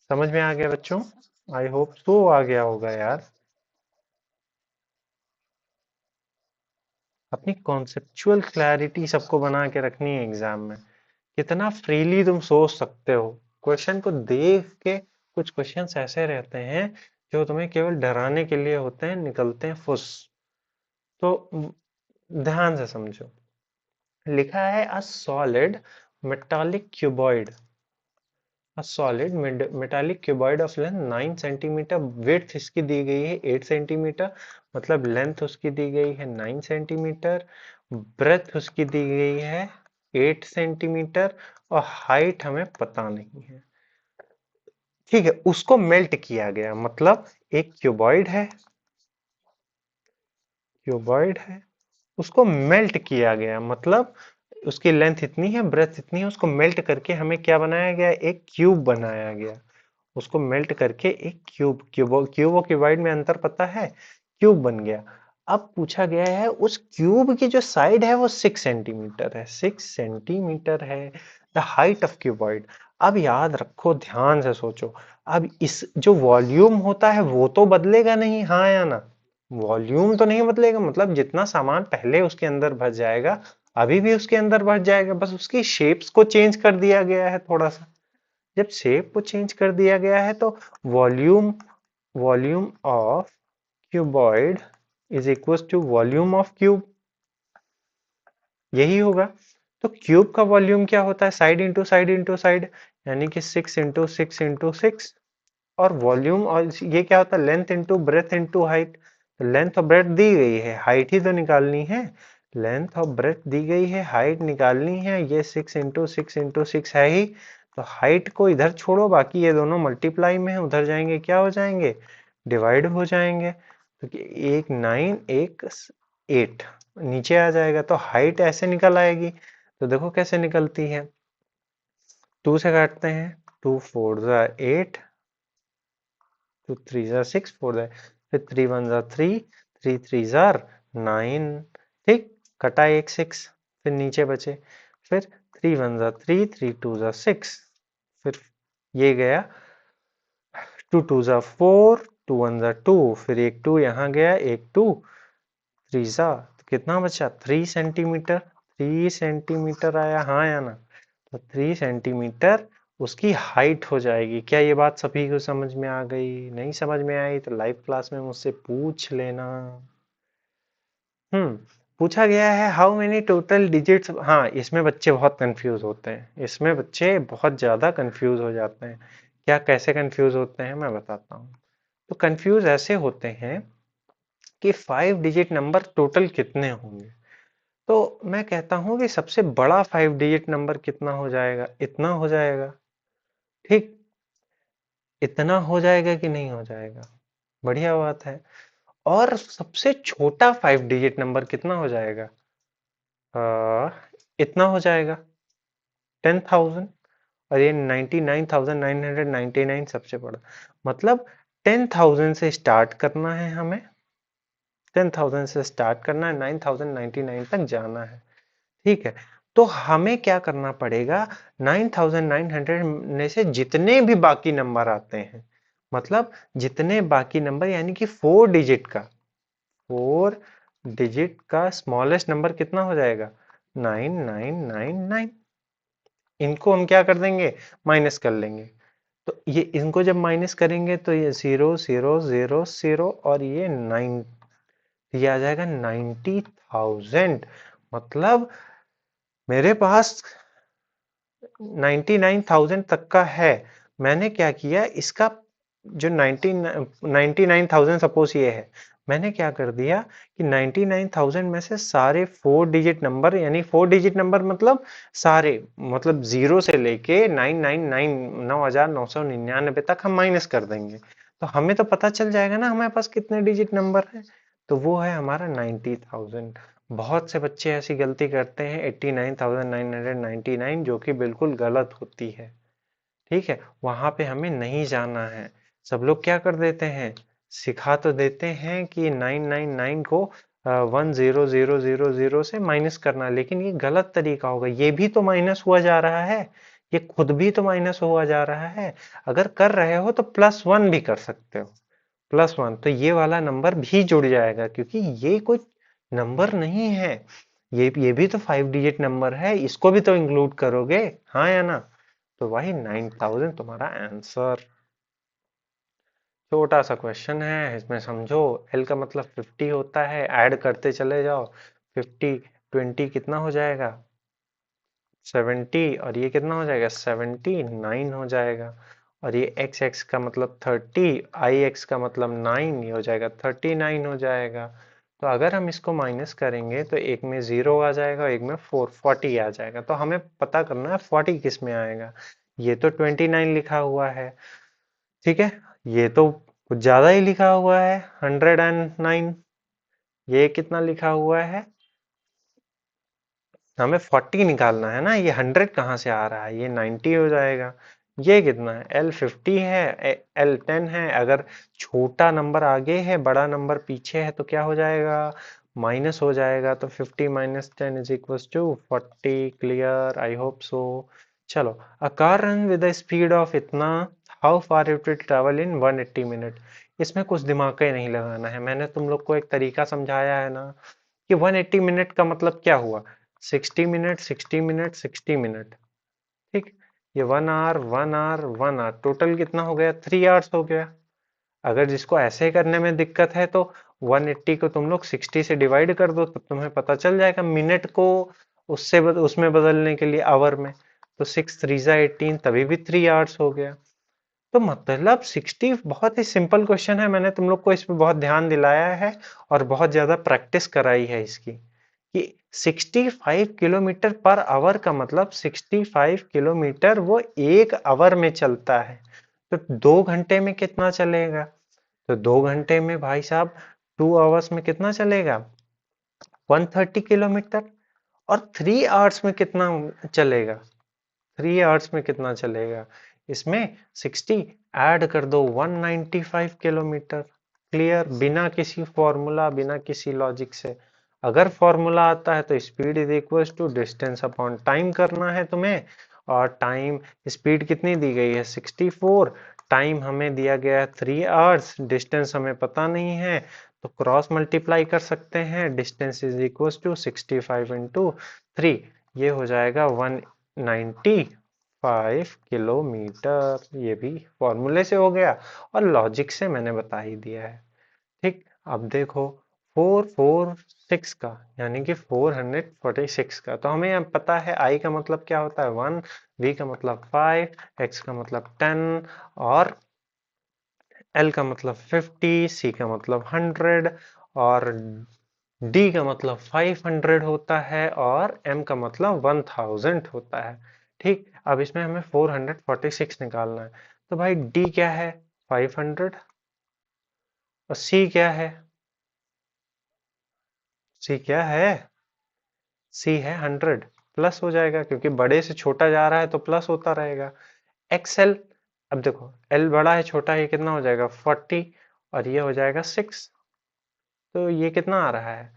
समझ में आ गया बच्चों? आई होप तो आ गया होगा यार। अपनी कॉन्सेप्चुअल क्लैरिटी सबको बना के रखनी है एग्जाम में। कितना फ्रीली तुम सोच सकते हो क्वेश्चन को देख के। कुछ क्वेश्चंस ऐसे रहते हैं जो तुम्हें केवल डराने के लिए होते हैं, निकलते हैं फुस। तो ध्यान से समझो। लिखा है a solid metallic cuboid. A solid metallic cuboid of length 9 centimetre, width इसकी दी गई है 8 सेंटीमीटर, मतलब लेंथ उसकी दी गई है 9 सेंटीमीटर, ब्रेथ उसकी दी गई है 8 सेंटीमीटर, और हाइट हमें पता नहीं है। ठीक है, उसको मेल्ट किया गया, मतलब एक क्यूबॉइड है, उसको मेल्ट किया गया, मतलब उसकी लेंथ इतनी है, ब्रेथ इतनी है, उसको मेल्ट करके हमें क्या बनाया गया? एक क्यूब बनाया गया। उसको मेल्ट करके एक क्यूब क्यूबाइड में अंतर पता है? क्यूब बन गया। अब पूछा गया है उस क्यूब की जो साइड है वो 6 सेंटीमीटर है, 6 सेंटीमीटर है द हाइट ऑफ क्यूबॉइड। अब याद रखो, ध्यान से सोचो। अब इस जो वॉल्यूम होता है वो तो बदलेगा नहीं, हाँ या ना? वॉल्यूम तो नहीं बदलेगा, मतलब जितना सामान पहले उसके अंदर भर जाएगा अभी भी उसके अंदर भर जाएगा, बस उसकी शेप्स को चेंज कर दिया गया है थोड़ा सा। जब शेप को चेंज कर दिया गया है तो volume volume of cuboid is equal to volume of cube. यही होगा। तो क्यूब का वॉल्यूम क्या होता है, side into side into side, यानी कि 6 इंटू 6 इंटू 6। और वॉल्यूम, और ये क्या होता है, length into breadth into height. Length और ब्रेथ दी गई है, हाइट ही तो निकालनी है। लेंथ और ब्रेथ दी गई है, हाइट निकालनी है। ये 6 इंटू 6 इंटू 6 है ही, तो हाइट को इधर छोड़ो, बाकी ये दोनों मल्टीप्लाई में है, उधर जाएंगे क्या हो जाएंगे, डिवाइड हो जाएंगे। तो एक 9 एक 8 नीचे आ जाएगा, तो हाइट ऐसे निकल आएगी। तो देखो कैसे निकलती है, 2 से काटते हैं, 2 4 8, 2 3 6, 4 फिर 3 1 3, 3 3 9। ठीक, कटा एक 6, फिर नीचे बचे, फिर 3 1 3, 3 2 6, फिर ये गया, 2 2 4, 2 1 2, फिर एक 2 यहाँ गया, एक 2 3 तो कितना बचा, 3 सेंटीमीटर। 3 सेंटीमीटर आया, हाँ या ना। तो 3 सेंटीमीटर उसकी हाइट हो जाएगी। क्या ये बात सभी को समझ में आ गई? नहीं समझ में आई तो लाइव क्लास में मुझसे पूछ लेना। हम्म, पूछा गया है हाउ मेनी टोटल डिजिट्स। हाँ, इसमें बच्चे बहुत कंफ्यूज होते हैं, इसमें बच्चे बहुत ज्यादा कंफ्यूज हो जाते हैं। क्या, कैसे कंफ्यूज होते हैं, मैं बताता हूँ। तो कंफ्यूज ऐसे होते हैं कि 5 डिजिट नंबर टोटल कितने होंगे। तो मैं कहता हूं कि सबसे बड़ा 5 डिजिट नंबर कितना हो जाएगा, इतना हो जाएगा। ठीक, इतना हो जाएगा कि नहीं हो जाएगा, बढ़िया बात है। और सबसे छोटा 5 डिजिट नंबर कितना हो जाएगा, आ, इतना हो जाएगा, 10,000। और ये 99,999 सबसे बड़ा, मतलब 10,000 से स्टार्ट करना है हमें, 10,000 से स्टार्ट करना है, 9,099 तक जाना है। ठीक है, तो हमें क्या करना पड़ेगा, 9,900 में से जितने भी बाकी नंबर आते हैं, मतलब जितने बाकी नंबर, यानी कि 4 डिजिट का स्मॉलेस्ट नंबर कितना हो जाएगा, 9999। इनको हम क्या कर देंगे, माइनस कर लेंगे। तो ये इनको जब माइनस करेंगे तो ये 0 0 0 0 और ये 9, ये आ जाएगा 90,000। मतलब मेरे पास 99,000 तक का है। मैंने क्या किया, इसका जो 99,000 सपोज ये है, मैंने क्या कर दिया कि 99,000 में से सारे 4 डिजिट नंबर, यानी 4 डिजिट नंबर मतलब सारे, मतलब 0 से लेके 999, 9,999 तक हम माइनस कर देंगे। तो हमें तो पता चल जाएगा ना हमारे पास कितने डिजिट नंबर है। तो वो है हमारा 90,000। बहुत से बच्चे ऐसी गलती करते हैं 89,999, जो कि बिल्कुल गलत होती है। ठीक है, वहां पे हमें नहीं जाना है। सब लोग क्या कर देते हैं, सिखा तो देते हैं कि 999 को 10,000 से माइनस करना, लेकिन ये गलत तरीका होगा। ये भी तो माइनस हुआ जा रहा है, ये खुद भी तो माइनस हुआ जा रहा है। अगर कर रहे हो तो +1 भी कर सकते हो, +1, तो ये वाला नंबर भी जुड़ जाएगा, क्योंकि ये कोई नंबर नहीं है, ये भी तो 5 डिजिट नंबर है, इसको भी तो इंक्लूड करोगे, हाँ या ना। तो वही 9,000 तुम्हारा आंसर। छोटा सा क्वेश्चन है, इसमें समझो, एल का मतलब 50 होता है, ऐड करते चले जाओ। 50 20 कितना हो जाएगा, 70, और ये कितना हो जाएगा, 79 हो जाएगा। और ये एक्स एक्स का मतलब 30, आई एक्स का मतलब 9, ये हो जाएगा 39 हो जाएगा। तो अगर हम इसको माइनस करेंगे तो एक में 0 आ जाएगा, एक में 40 आ जाएगा। तो हमें पता करना है 40 किस में आएगा। ये तो 29 लिखा हुआ है, ठीक है, ये तो कुछ ज्यादा ही लिखा हुआ है, 109। ये कितना लिखा हुआ है, हमें 40 निकालना है ना, ये 100 कहाँ से आ रहा है, ये 90 हो जाएगा। ये कितना है, एल 50 है, एल 10 है। अगर छोटा नंबर आगे है, बड़ा नंबर पीछे है, तो क्या हो जाएगा, माइनस हो जाएगा। तो 50 -10 is equal to 40। Clear, I hope so. चलो, a car run with the speed of इतना, how far it will travel in 180 minute. इसमें कुछ दिमाग का ही नहीं लगाना है, मैंने तुम लोग को एक तरीका समझाया है ना, कि 180 मिनट का मतलब क्या हुआ, 60 मिनट 60 मिनट 60 मिनट। ठीक, ये 1 आवर 1 आवर 1 आवर, टोटल कितना हो गया, 3 आवर्स हो गया। अगर जिसको ऐसे करने में दिक्कत है तो 180 को तुम लोग 60 से डिवाइड कर दो, तब तुम्हें पता चल जाएगा मिनट को उसमें बदलने के लिए आवर में, तो 6 3 18, तभी भी 3 आवर्स हो गया। तो मतलब 60 बहुत ही सिंपल क्वेश्चन है, मैंने तुम लोग को इस पे बहुत ध्यान दिलाया है और बहुत ज्यादा प्रैक्टिस कराई है इसकी, कि 65 किलोमीटर पर आवर का मतलब 65 किलोमीटर वो 1 आवर में चलता है। तो 2 घंटे में कितना चलेगा? तो 2 घंटे में भाई साहब 2 आवर्स में कितना चलेगा? 130 किलोमीटर। और 3 आवर्स में कितना चलेगा? 3 आवर्स में कितना चलेगा? इसमें 60 ऐड कर दो, 195 किलोमीटर। क्लियर, बिना किसी फॉर्मूला, बिना किसी लॉजिक से। अगर फॉर्मूला आता है तो speed is equal to distance upon time करना है तुम्हें। और टाइम, स्पीड कितनी दी गई है? 64। टाइम हमें दिया गया है 3 आवर्स, डिस्टेंस हमें पता नहीं है, तो क्रॉस मल्टीप्लाई कर सकते हैं। Distance is equal to 65 into 3, ये हो जाएगा 195 किलोमीटर। ये भी फॉर्मूले से हो गया और लॉजिक से मैंने बता ही दिया है। ठीक, अब देखो 446 का, यानी कि 446 का, तो हमें अब पता है आई का मतलब क्या होता है 1, वी का मतलब 5, एक्स का मतलब 10, और एल का मतलब 50, सी का मतलब 100, और डी का मतलब 500 होता है, और एम का मतलब 1000 होता है। ठीक, अब इसमें हमें 446 निकालना है। तो भाई डी क्या है? 500। और सी क्या है? सी क्या है? सी है 100। प्लस हो जाएगा क्योंकि बड़े से छोटा जा रहा है तो प्लस होता रहेगा। एक्सएल, अब देखो एल बड़ा है छोटा है, कितना हो जाएगा 40, और ये हो जाएगा 6। तो ये कितना आ रहा है?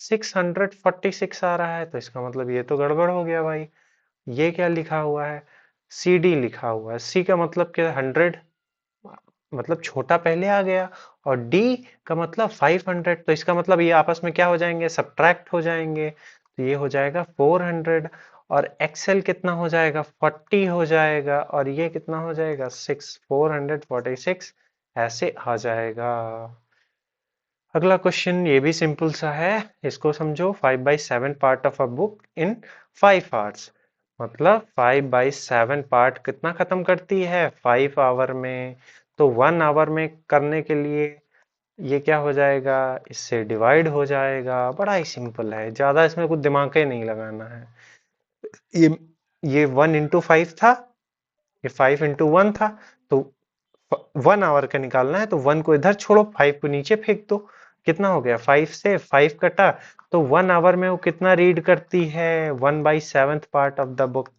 646 आ रहा है, तो इसका मतलब ये तो गड़बड़ हो गया भाई। ये क्या लिखा हुआ है? सी डी लिखा हुआ है। सी का मतलब क्या? 100, मतलब छोटा पहले आ गया, और डी का मतलब 500, तो इसका मतलब ये आपस में क्या हो जाएंगे? सब्ट्रैक्ट हो जाएंगे। तो ये हो जाएगा 400, और एक्सएल कितना हो जाएगा? 40 हो जाएगा, और ये कितना हो जाएगा? 446 ऐसे आ जाएगा। अगला क्वेश्चन ये भी सिंपल सा है, इसको समझो। 5/7 part of a book in 5 hours, मतलब 5/7 पार्ट कितना खत्म करती है? 5 आवर में। तो 1 आवर में करने के लिए ये क्या हो जाएगा? इससे डिवाइड हो जाएगा। बड़ा ही सिंपल है, ज्यादा इसमें कुछ दिमाग का ही नहीं लगाना है। ये ये 1 इंटू 5 था, ये 5 इंटू 1 था, तो 1 आवर का निकालना है, तो 1 को इधर छोड़ो, 5 को नीचे फेंक दो। कितना हो गया? 5 से 5 कटा, तो 1 आवर में वो कितना रीड करती है? 1/7 पार्ट ऑफ द बुक।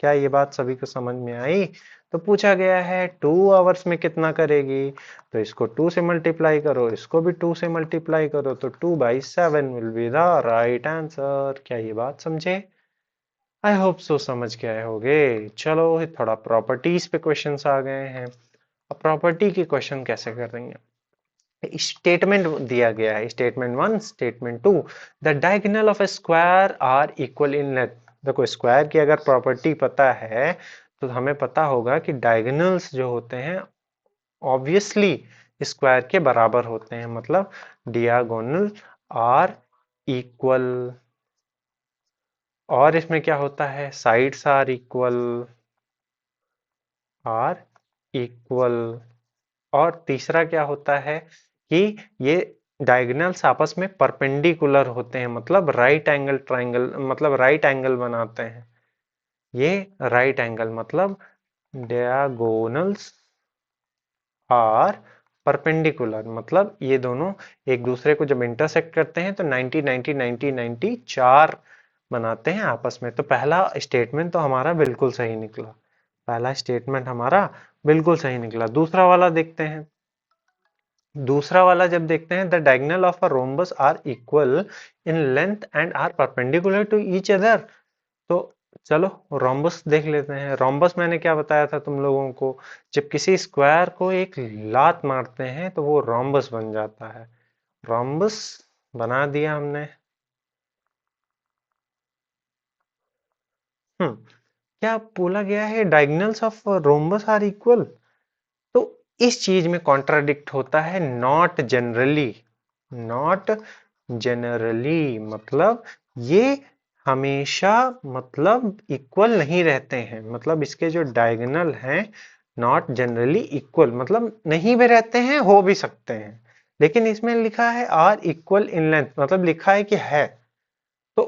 क्या ये बात सभी को समझ में आई? तो पूछा गया है 2 आवर्स में कितना करेगी, तो इसको 2 से मल्टीप्लाई करो, इसको भी 2 से मल्टीप्लाई करो, तो 2/7 will be the right answer. क्या ये बात समझे? आई होप सो समझ के आए होगे। चलो थोड़ा प्रॉपर्टीज पे क्वेश्चंस आ गए हैं। अब प्रॉपर्टी की क्वेश्चन कैसे कर रही हैं? स्टेटमेंट दिया गया है, statement 1, statement 2, the diagonal of a square are equal in length. देखो स्क्वायर की अगर प्रॉपर्टी पता है तो हमें पता होगा कि डायगोनल्स जो होते हैं ऑब्वियसली स्क्वायर के बराबर होते हैं, मतलब डियागोनल आर इक्वल। और इसमें क्या होता है? Sides are equal. और तीसरा क्या होता है कि ये डायगोनल्स आपस में परपेंडिकुलर होते हैं, मतलब राइट एंगल ट्राइंगल, मतलब राइट एंगल बनाते हैं। ये राइट एंगल मतलब डायगोनल्स आर परपेंडिकुलर, मतलब ये दोनों एक दूसरे को जब इंटरसेक्ट करते हैं तो 90 90 90 90 4 बनाते हैं आपस में। तो पहला स्टेटमेंट तो हमारा बिल्कुल सही निकला, पहला स्टेटमेंट हमारा बिल्कुल सही निकला। दूसरा वाला देखते हैं। दूसरा वाला जब देखते हैं, the diagonal of a rhombus are equal in length and are perpendicular to each other. तो चलो रोम्बस देख लेते हैं। रोम्बस मैंने क्या बताया था तुम लोगों को? जब किसी स्क्वायर को एक लात मारते हैं तो वो रोम्बस बन जाता है। रोम्बस बना दिया हमने। क्या बोला गया है? Diagonals of rhombus are equal. तो इस चीज में कॉन्ट्राडिक्ट होता है, नॉट जनरली। नॉट जनरली मतलब ये हमेशा मतलब इक्वल नहीं रहते हैं, मतलब इसके जो डायगोनल हैं नॉट जनरली इक्वल, मतलब नहीं भी रहते हैं, हो भी सकते हैं, लेकिन इसमें लिखा है आर इक्वल इन लेंथ, मतलब लिखा है कि है। तो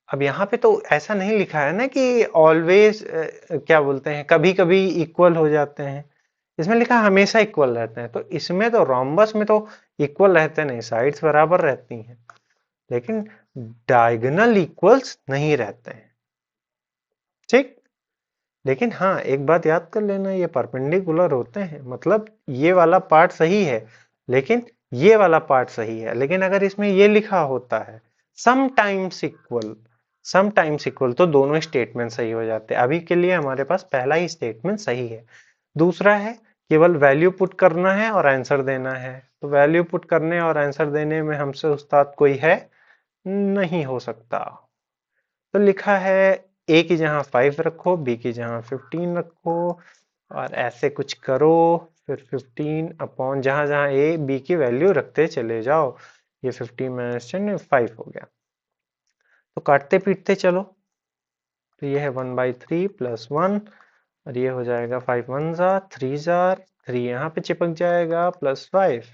अब यहाँ पे तो ऐसा नहीं लिखा है ना कि ऑलवेज क्या बोलते हैं, कभी कभी इक्वल हो जाते हैं, इसमें लिखा है हमेशा इक्वल रहते हैं। तो इसमें तो रोम्बस में तो इक्वल रहते नहीं, साइड्स बराबर रहती हैं, लेकिन डायगोनल इक्वल्स नहीं रहते हैं, ठीक। लेकिन हाँ एक बात याद कर लेना, ये परपेंडिकुलर होते हैं, मतलब ये वाला पार्ट सही है लेकिन ये वाला पार्ट सही है, लेकिन अगर इसमें ये लिखा होता है समटाइम्स इक्वल, समटाइम्स इक्वल, तो दोनों स्टेटमेंट सही हो जाते हैं। अभी के लिए हमारे पास पहला ही स्टेटमेंट सही है, दूसरा है केवल वैल्यू पुट करना है और आंसर देना है। तो वैल्यू पुट करने और आंसर देने में हमसे उस्ताद कोई है नहीं, हो सकता। तो लिखा है ए की जगह 5 रखो, बी की जगह 15 रखो, और ऐसे कुछ करो, फिर 15 अपॉन जहां जहां ए बी की वैल्यू रखते चले जाओ। ये 15 माइनस 10 5 हो गया। तो काटते पीटते चलो, तो ये है 1/3 प्लस 1, और ये हो जाएगा 5 1 जार 3 जार 3 यहाँ पे चिपक जाएगा प्लस 5।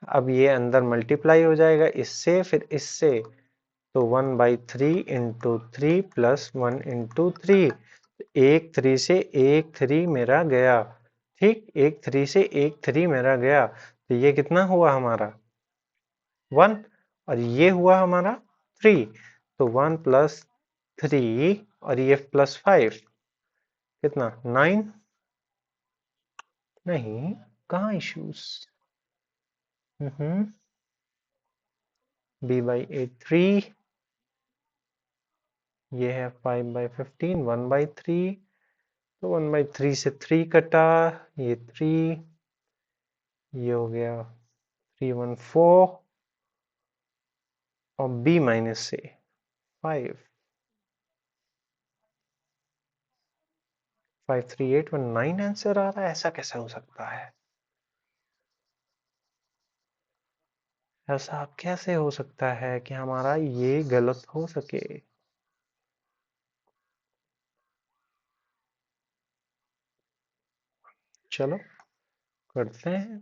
अब ये अंदर मल्टीप्लाई हो जाएगा इससे फिर इससे, तो 1/3 इंटू 3 प्लस 1 इंटू 3, एक 3 से एक 3 मेरा गया, ठीक, एक 3 से एक 3 मेरा गया, तो ये कितना हुआ हमारा 1, और ये हुआ हमारा 3, तो 1 प्लस 3 और ये प्लस 5 कितना 9, नहीं, कहाँ इश्यूज, b/8 3, ये है 5/15 1/3, तो 1/3 से 3 कटा, ये 3, ये हो गया 314, और b माइनस से 5, 53819 आंसर आ रहा है। ऐसा कैसे हो सकता है, ऐसा कैसे हो सकता है कि हमारा ये गलत हो सके। चलो करते हैं,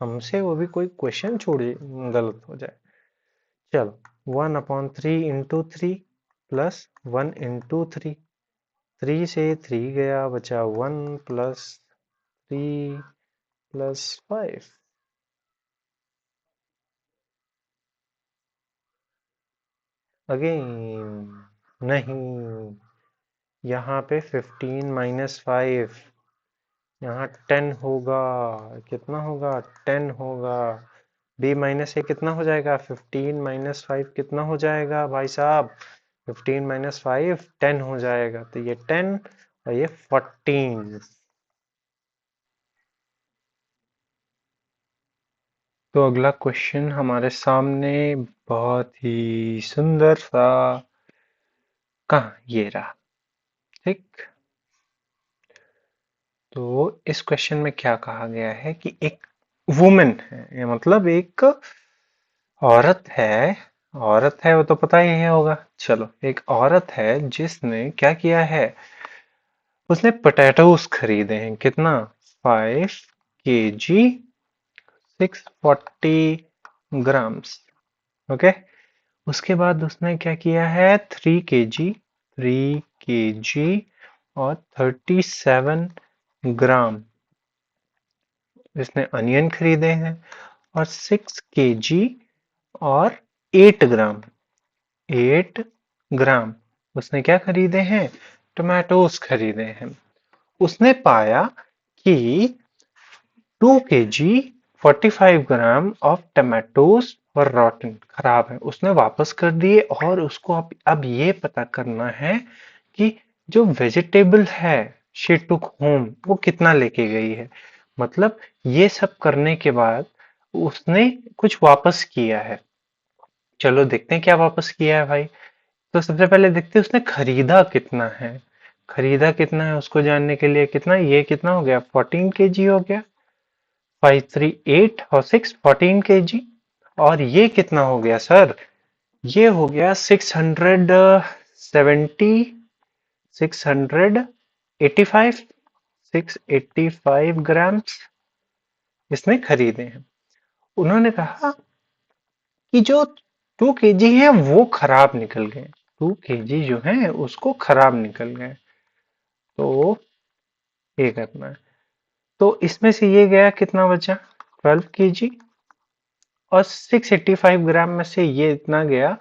हमसे वो भी कोई क्वेश्चन छोड़िए गलत हो जाए। चलो 1/3 इंटू 3 प्लस 1 इंटू 3, 3 से 3 गया, बचा 1 प्लस 3 प्लस 5, अगेन नहीं, यहाँ पे 15 माइनस 5, यहाँ 10 होगा, कितना होगा 10 होगा, b माइनस ए कितना हो जाएगा 15 माइनस 5 कितना हो जाएगा भाई साहब, 15 माइनस 5 10 हो जाएगा, तो ये 10 और ये 14। तो अगला क्वेश्चन हमारे सामने बहुत ही सुंदर सा, कहाँ ये रहा, ठीक। तो इस क्वेश्चन में क्या कहा गया है कि एक वुमेन है, ये मतलब एक औरत है, औरत है वो तो पता ही है होगा, चलो एक औरत है जिसने क्या किया है, उसने पोटैटोज खरीदे हैं, कितना 5 kg 640 ग्राम्स, ओके। उसके बाद उसने क्या किया है 3 kg और 37 ग्राम इसने अनियन खरीदे हैं, और 6 kg और 8 ग्राम 8 ग्राम उसने क्या खरीदे हैं, टोमेटोज खरीदे हैं। उसने पाया कि 2 kg 45 ग्राम ऑफ टमाटोज और रॉटन खराब है, उसने वापस कर दिए, और उसको अब ये पता करना है कि जो वेजिटेबल है शी टुक होम वो कितना लेके गई है। मतलब ये सब करने के बाद उसने कुछ वापस किया है, चलो देखते हैं क्या वापस किया है भाई। तो सबसे पहले देखते हैं उसने खरीदा कितना है, खरीदा कितना है उसको जानने के लिए, कितना ये कितना हो गया 14 kg हो गया, 5 3 8 और 6 14 kg, और ये कितना हो गया सर, ये हो गया 685 इसमें खरीदे हैं। उन्होंने कहा कि जो 2 kg है वो खराब निकल गए, 2 kg जो है उसको खराब निकल गए, तो ये करना है। तो इसमें से ये गया, कितना बचा, 12 kg, और 685 ग्राम में से ये इतना गया,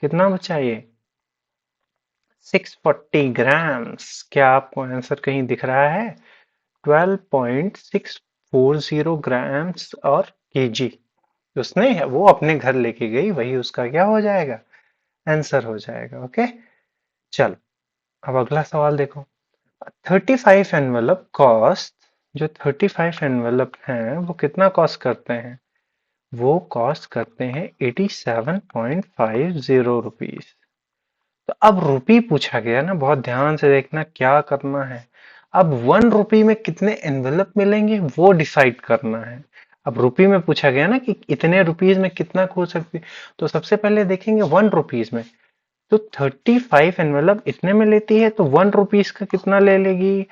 कितना बचा ये, 640 ग्राम्स। क्या आपको आंसर कहीं दिख रहा है? 12.640 ग्राम्स और केजी उसने वो अपने घर लेके गई, वही उसका क्या हो जाएगा, आंसर हो जाएगा। ओके, चलो अब अगला सवाल देखो। 35 कॉस्ट, जो 35 हैं वो कितना कॉस्ट करते हैं, वो कॉस्ट करते हैं 87.50 रुपीज। तो अब रुपी पूछा गया ना, बहुत ध्यान से देखना क्या करना है। अब 1 रुपी में कितने एनवेलप मिलेंगे वो डिसाइड करना है। अब रुपी में पूछा गया ना कि इतने रुपीज में कितना खो सकती, तो सबसे पहले देखेंगे 1 रुपीज में। तो 35 इतने में लेती है, तो 1 रुपीज का कितना ले लेगी,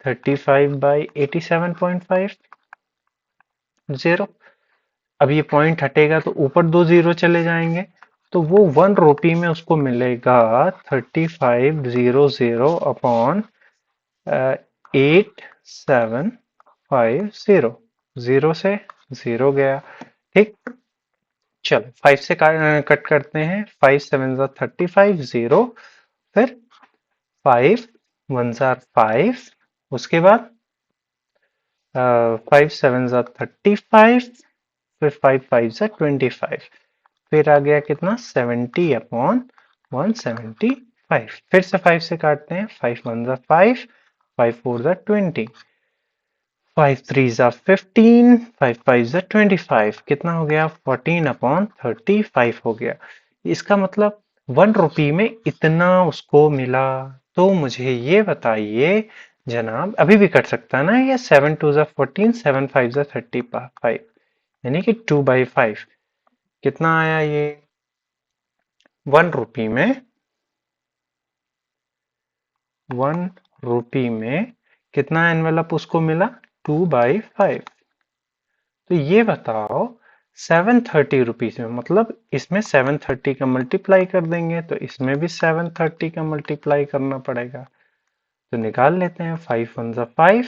35/87.50। अब ये पॉइंट हटेगा तो ऊपर 2 जीरो चले जाएंगे, तो वो 1 रुपी में उसको मिलेगा 3500 अपॉन 8750। जीरो से जीरो गया, ठीक। चलो 5 से कट करते हैं, 5 7 35 जीरो, फिर 5 1 5, उसके बाद 5 7 35, फिर 5 5 25, फिर आ गया कितना, 70/175। फिर से 5 से काटते हैं, 5 1 5, 5 4 20, 5 3 15, 5 5 25, कितना हो गया, 14/35 हो गया। इसका मतलब 1 रुपी में इतना उसको मिला। तो मुझे ये बताइए जनाब, अभी भी कट सकता है ना ये, 7 2 14, 7 5 35, यानी कि 2/5। कितना आया ये, 1 रुपी में, 1 रुपी में कितना एनवेलप उसको मिला, 2/5। तो ये बताओ 730 रुपीज में, मतलब इसमें 730 का मल्टीप्लाई कर देंगे तो इसमें भी 730 का मल्टीप्लाई करना पड़ेगा। तो निकाल लेते हैं, 5 1 5,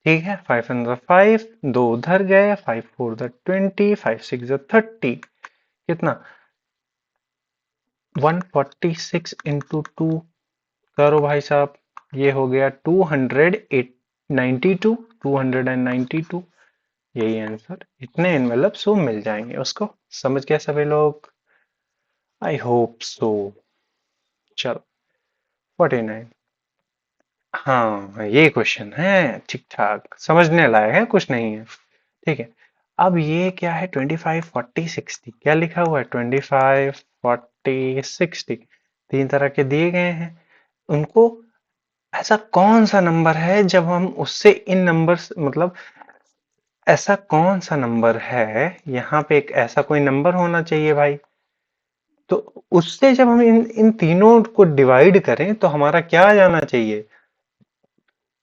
ठीक है, 5 1 5, दो उधर गए, 5 4 20, 5 6 30, कितना, 146 × 2 करो भाई साहब, ये हो गया 292। यही आंसर, इतने एनवेलप सो मिल जाएंगे उसको। समझ गए सभी लोग? आई होप सो। चलो 49, हाँ ये क्वेश्चन है, ठीक ठाक समझने लायक है, कुछ नहीं है, ठीक है। अब ये क्या है, 25 40 60, क्या लिखा हुआ है, 25 40 60, तीन तरह के दिए गए हैं। उनको, ऐसा कौन सा नंबर है जब हम उससे इन नंबर, मतलब ऐसा कौन सा नंबर है, यहाँ पे एक ऐसा कोई नंबर होना चाहिए भाई, तो उससे जब हम इन इन तीनों को डिवाइड करें तो हमारा क्या आ जाना चाहिए,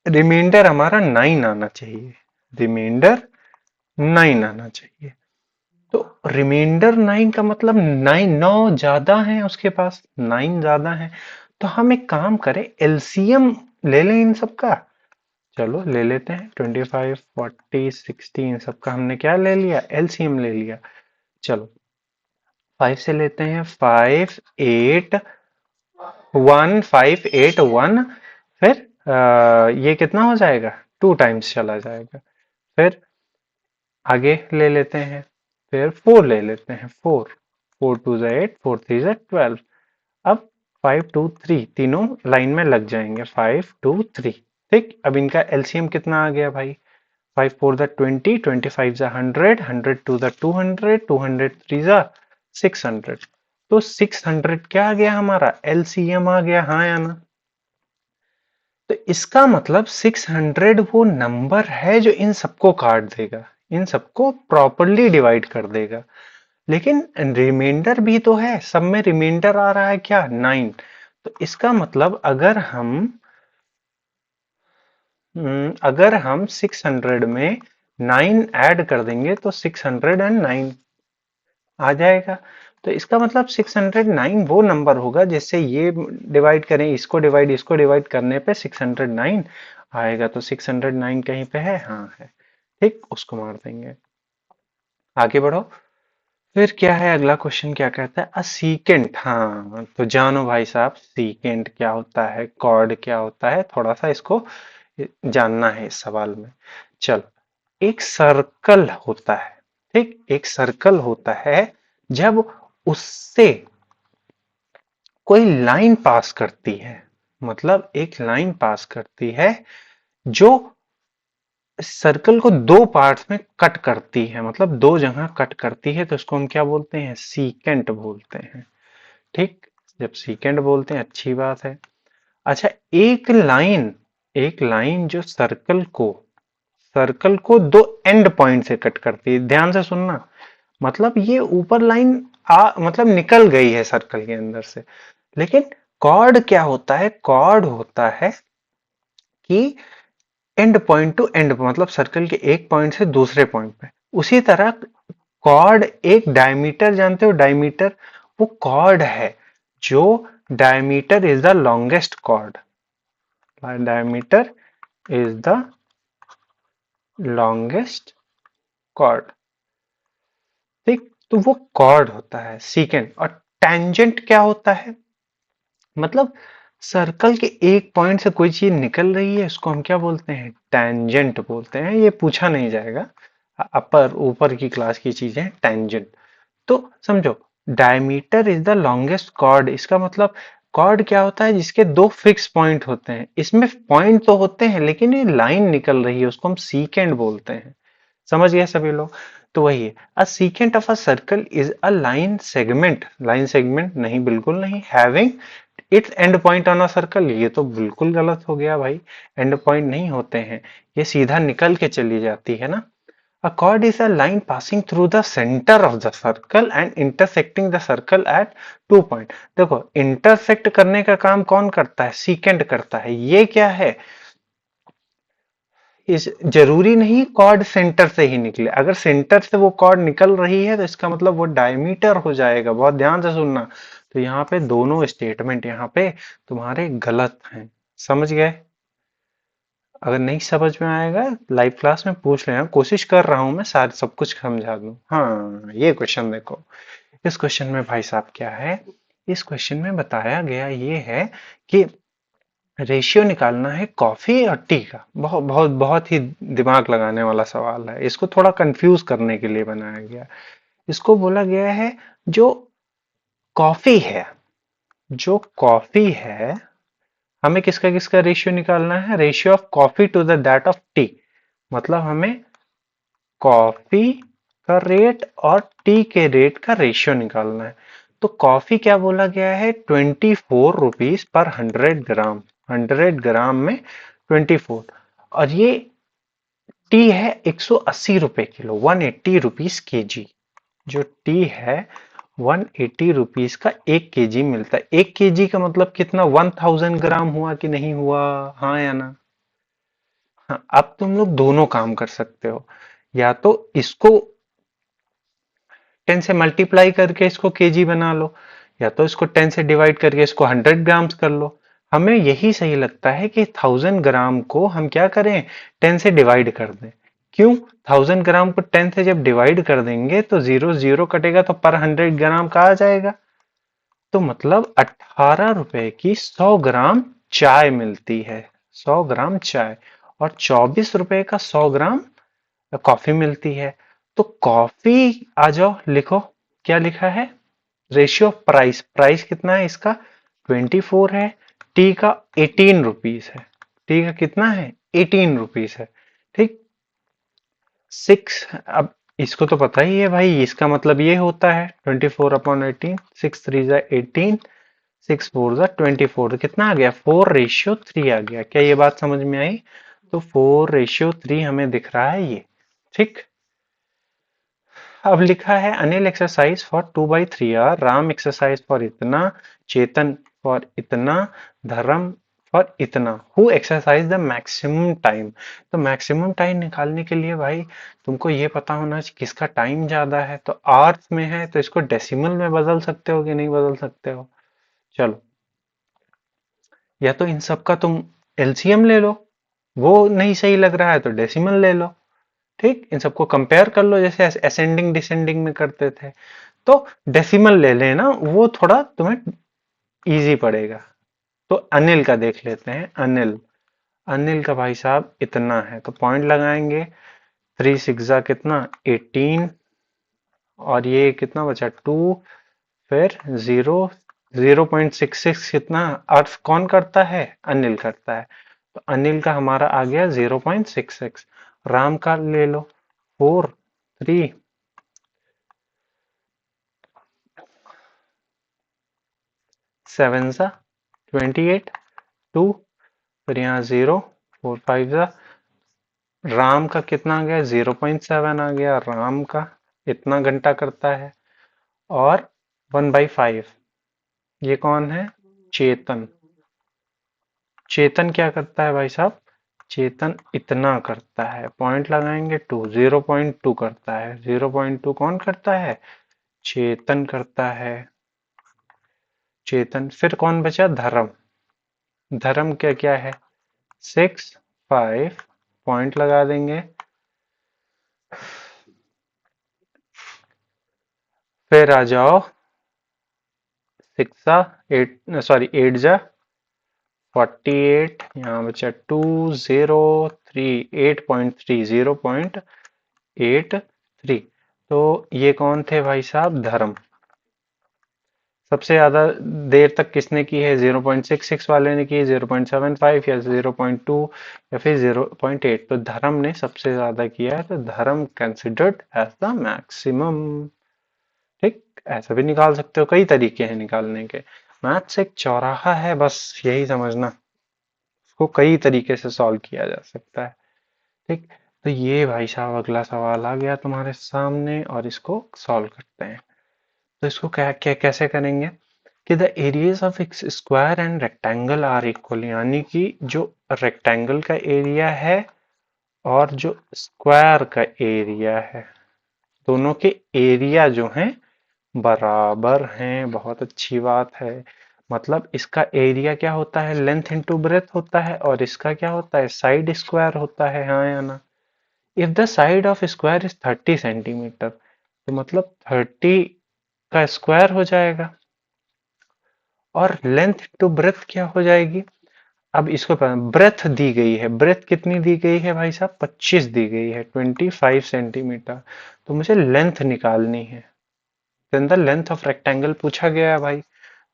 रिमाइंडर हमारा 9 आना चाहिए, रिमाइंडर 9 आना चाहिए। तो रिमाइंडर 9 का मतलब 9 ज्यादा है उसके पास, 9 ज्यादा है। तो हम एक काम करें, एलसीएम ले लें इन सबका। चलो ले लेते हैं, 25 40 60 इन सबका हमने क्या ले लिया, एलसीएम ले लिया। चलो 5 से लेते हैं, 5 8 1, फिर ये कितना हो जाएगा, 2 टाइम्स चला जाएगा। फिर आगे ले लेते हैं, फिर 4 ले लेते हैं, 4 4 2 8, 4 3 12। अब 5 2 3 तीनों लाइन में लग जाएंगे, 5 2 3, ठीक। अब इनका एलसीएम कितना आ गया भाई, 5 4 20, 25 100, 100 200, 200 3 600। तो 600 क्या आ गया हमारा, एलसीएम आ गया, हाँ या ना। तो इसका मतलब 600 वो नंबर है जो इन सबको काट देगा, इन सबको प्रॉपरली डिवाइड कर देगा। लेकिन रिमाइंडर भी तो है, सब में रिमाइंडर आ रहा है क्या, 9। तो इसका मतलब अगर हम 600 में 9 ऐड कर देंगे तो 609 आ जाएगा। तो इसका मतलब 609 वो नंबर होगा जिससे ये डिवाइड करें, इसको डिवाइड करने पे 609 आएगा। तो 609 कहीं पे है, हाँ है, ठीक, उसको मार देंगे। आगे बढ़ो। फिर क्या है अगला क्वेश्चन, क्या कहता है, अ सीकेंट। हाँ तो जानो भाई साहब, सीकेंट क्या होता है, कॉर्ड क्या होता है, थोड़ा सा इसको जानना है इस सवाल में। चलो, एक सर्कल होता है, ठीक, एक सर्कल होता है, जब उससे कोई लाइन पास करती है, मतलब एक लाइन पास करती है जो सर्कल को दो पार्ट्स में कट करती है, मतलब दो जगह कट करती है, तो उसको हम क्या बोलते हैं, सीकेंट बोलते हैं, ठीक। जब सीकेंट बोलते हैं, अच्छी बात है। अच्छा, एक लाइन जो सर्कल को दो एंड पॉइंट से कट करती है, ध्यान से सुनना, मतलब ये ऊपर लाइन मतलब निकल गई है सर्कल के अंदर से। लेकिन कॉर्ड क्या होता है, कॉर्ड होता है कि एंड पॉइंट टू एंड, मतलब सर्कल के एक पॉइंट से दूसरे पॉइंट पे। उसी तरह कॉर्ड एक डायमीटर, जानते हो डायमीटर, वो कॉर्ड है जो, diameter is the longest chord, diameter is the longest chord, ठीक। तो वो कॉर्ड होता है सीकेंट। और टेंजेंट क्या होता है, मतलब सर्कल के एक पॉइंट से कोई चीज निकल रही है, उसको हम क्या बोलते हैं, टेंजेंट बोलते हैं। ये पूछा नहीं जाएगा, अपर ऊपर की क्लास की चीजें, टेंजेंट। तो समझो, diameter is the longest chord, इसका मतलब कॉर्ड क्या होता है, जिसके दो फिक्स पॉइंट होते हैं, इसमें पॉइंट तो होते हैं लेकिन ये लाइन निकल रही है, उसको हम सीकेंट बोलते हैं। समझ गए सभी लोग। तो वही है, a secant of a circle is a line segment नहीं, बिल्कुल नहीं, having its end point on a circle, ये तो बिल्कुल गलत हो गया भाई, एंड पॉइंट नहीं होते हैं, ये सीधा निकल के चली जाती है ना। A chord is a line passing through the center of the circle and intersecting the circle at 2 point। देखो, इंटरसेक्ट करने का काम कौन करता है, सीकेंट करता है। ये क्या है, इस जरूरी नहीं कॉर्ड सेंटर से ही निकले, अगर सेंटर से वो कॉर्ड निकल रही है तो इसका मतलब वो डायमीटर हो जाएगा। बहुत ध्यान से सुनना। तो यहाँ पे दोनों स्टेटमेंट यहाँ पे तुम्हारे गलत हैं, समझ गए। अगर नहीं समझ में आएगा लाइव क्लास में पूछ लेना, कोशिश कर रहा हूं मैं सारे सब कुछ समझा दूं। हाँ, ये क्वेश्चन देखो, इस क्वेश्चन में भाई साहब क्या है, इस क्वेश्चन में बताया गया ये है कि रेशियो निकालना है कॉफी और टी का। बहुत बहुत बहुत ही दिमाग लगाने वाला सवाल है, इसको थोड़ा कंफ्यूज करने के लिए बनाया गया। इसको बोला गया है, जो कॉफी है, जो कॉफी है, हमें किसका किसका रेशियो निकालना है, ratio of coffee to the that of tea, मतलब हमें कॉफी का रेट और टी के रेट का रेशियो निकालना है। तो कॉफी क्या बोला गया है, 24 रुपीज पर 100 ग्राम, 100 ग्राम में 24। और ये टी है 180 रुपए किलो, 180 रुपीज केजी। जो टी है 180 रुपीज का 1 केजी मिलता है। 1 केजी का मतलब कितना, 1000 ग्राम हुआ कि नहीं हुआ, हाँ या ना। हाँ, अब तुम लोग दोनों काम कर सकते हो, या तो इसको 10 से मल्टीप्लाई करके इसको केजी बना लो, या तो इसको 10 से डिवाइड करके इसको 100 ग्राम्स कर लो। हमें यही सही लगता है कि 1000 ग्राम को हम क्या करें, 10 से डिवाइड कर दें। क्यों, 1000 ग्राम को 10 से जब डिवाइड कर देंगे तो जीरो जीरो कटेगा, तो पर 100 ग्राम का आ जाएगा। तो मतलब 18 रुपए की 100 ग्राम चाय मिलती है, 100 ग्राम चाय। और 24 रुपए का 100 ग्राम कॉफी मिलती है। तो कॉफी, आ जाओ लिखो, क्या लिखा है, रेशियो प्राइस, प्राइस कितना है इसका, 24 है, टी का 18 रुपीज है, टी का कितना है, 18 रुपीज है, ठीक। 6, अब इसको तो पता ही है भाई, इसका मतलब ये होता है 24/18, 6 3 18, 6 4 24, कितना आ गया, 4:3 आ गया। क्या ये बात समझ में आई। तो 4:3 हमें दिख रहा है ये, ठीक। अब लिखा है Anil exercise for 2/3 hour, Ram exercise for इतना, चेतन फॉर इतना, धर्म फॉर इतना, who exercise the maximum time. तो मैक्सिमम टाइम निकालने के लिए भाई तुमको ये पता होना चाहिए किसका टाइम ज्यादा है। तो आवर्स में है तो इसको डेसिमल में बदल सकते हो कि नहीं बदल सकते हो। चलो, या तो इन सब का तुम एलसीएम ले लो, वो नहीं सही लग रहा है तो डेसिमल ले लो। ठीक, इन सबको कंपेयर कर लो जैसे असेंडिंग डिसेंडिंग में करते थे। तो डेसिमल ले लेना, वो थोड़ा तुम्हें इजी पड़ेगा। तो अनिल का देख लेते हैं। अनिल, अनिल का भाई साहब इतना है तो पॉइंट लगाएंगे। 3 6 कितना 18, और ये कितना बचा 2, फिर 0, 0.66 कितना, अर्थ कौन करता है, अनिल करता है। तो अनिल का हमारा आ गया 0.66। राम का ले लो 4, 3, 7 सा 28, 2, फिर यहाँ 0, 4 5 सा, राम का कितना आ गया 0.7 आ गया राम का, इतना घंटा करता है। और 1/5, ये कौन है, चेतन। चेतन क्या करता है भाई साहब, चेतन इतना करता है, पॉइंट लगाएंगे 2, 0.2 करता है। 0.2 कौन करता है, चेतन करता है। चेतन, फिर कौन बचा, धर्म। धर्म क्या क्या है 6, 5, पॉइंट लगा देंगे। फिर आ जाओ 6 8, सॉरी 8 जा 48, यहाँ बचा 2, 0, 3, 8.3, 0.83। तो ये कौन थे भाई साहब, धर्म। सबसे ज्यादा देर तक किसने की है, 0.66 वाले ने की, 0.75 या 0.2 या फिर 0.8। तो धर्म ने सबसे ज्यादा किया है, तो धर्म कंसिडर्ड एज द मैक्सिमम। ठीक, ऐसा भी निकाल सकते हो, कई तरीके हैं निकालने के। मैथ्स एक चौराहा है, बस यही समझना, उसको कई तरीके से सॉल्व किया जा सकता है। ठीक, तो ये भाई साहब अगला सवाल आ गया तुम्हारे सामने और इसको सॉल्व करते हैं। तो इसको क्या क्या कैसे करेंगे कि the areas of square and rectangle are equal, यानी कि जो रेक्टेंगल का एरिया है और जो स्क्वायर का एरिया है, दोनों के एरिया जो हैं बराबर हैं। बहुत अच्छी बात है। मतलब इसका एरिया क्या होता है, लेंथ इंटू ब्रेथ होता है, और इसका क्या होता है, साइड स्क्वायर होता है, हाँ या ना। If the side of square is 30 centimetre, तो मतलब 30 का स्क्वायर हो जाएगा, और लेंथ टू ब्रेथ क्या हो जाएगी। अब इसको ब्रेथ दी गई है, ब्रेथ कितनी दी गई है भाई साहब, 25 दी गई है, 25 सेंटीमीटर। तो मुझे लेंथ निकालनी है, के अंदर लेंथ ऑफ रेक्टेंगल पूछा गया है भाई।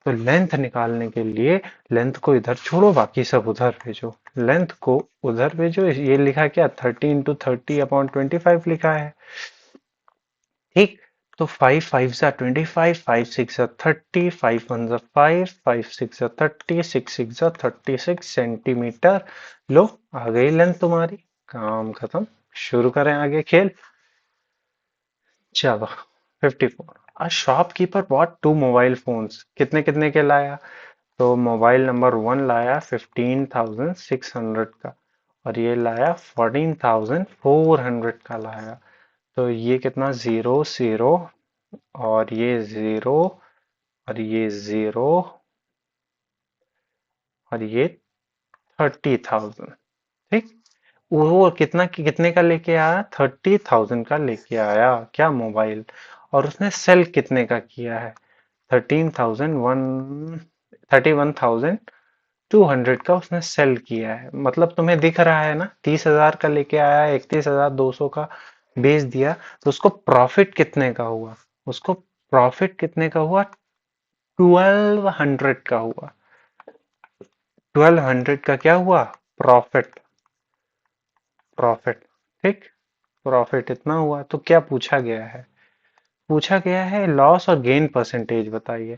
तो लेंथ निकालने के लिए लेंथ को इधर छोड़ो, बाकी सब उधर भेजो, लेंथ को उधर भेजो। ये लिखा क्या, 30 × 30/25 लिखा है। ठीक, तो 5 5 सा 25, 5 6 सा 30, 5 1 सा 5, 5 6 सा 30, 6 6 सा 36 सेंटीमीटर। लो, आ गई लेंथ तुम्हारी, काम खत्म। शुरू करें आगे खेल। चलो, 54। A shopkeeper bot 2 mobile phones, कितने कितने के लाया। तो मोबाइल नंबर 1 लाया 15,600 का, और ये लाया 14,400 का लाया। तो ये कितना, 0 0, और ये 0, और ये 0, और ये 30,000। ठीक, वो कितना कितने का लेके आया, 30,000 का लेके आया क्या, मोबाइल। और उसने सेल कितने का किया है, 31,200 का उसने सेल किया है। मतलब तुम्हें दिख रहा है ना, 30,000 का लेके आया, 31,200 का बेच दिया, तो उसको प्रॉफिट कितने का हुआ, उसको प्रॉफिट कितने का हुआ, 1200 का हुआ। 1200 का क्या हुआ, प्रॉफिट। प्रॉफिट, ठीक, प्रॉफिट इतना हुआ। तो क्या पूछा गया है, पूछा गया है लॉस और गेन परसेंटेज बताइए।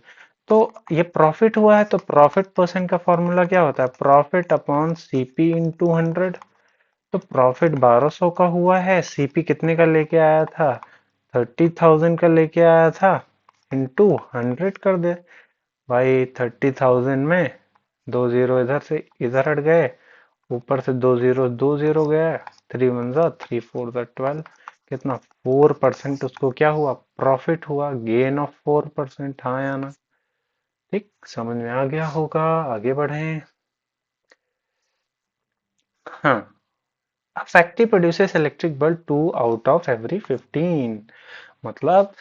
तो ये प्रॉफिट हुआ है, तो प्रॉफिट परसेंट का फॉर्मूला क्या होता है, प्रॉफिट अपॉन सीपी इंटू 100। तो प्रॉफिट 1200 का हुआ है, सीपी कितने का लेके आया था, 30,000 का लेके आया था, इंटू 100 कर दे भाई। 30,000 में 2 जीरो इधर से इधर हट गए, ऊपर से 2 जीरो गया। 3 × 1 = 3 × 4 = 12। कितना? 4% उसको क्या हुआ? प्रॉफिट हुआ, गेन ऑफ 4%। हाँ या ना? ठीक, समझ में आ गया होगा। आगे बढ़ें। हाँ, a factory produces electric bulb 2 out of every 15। मतलब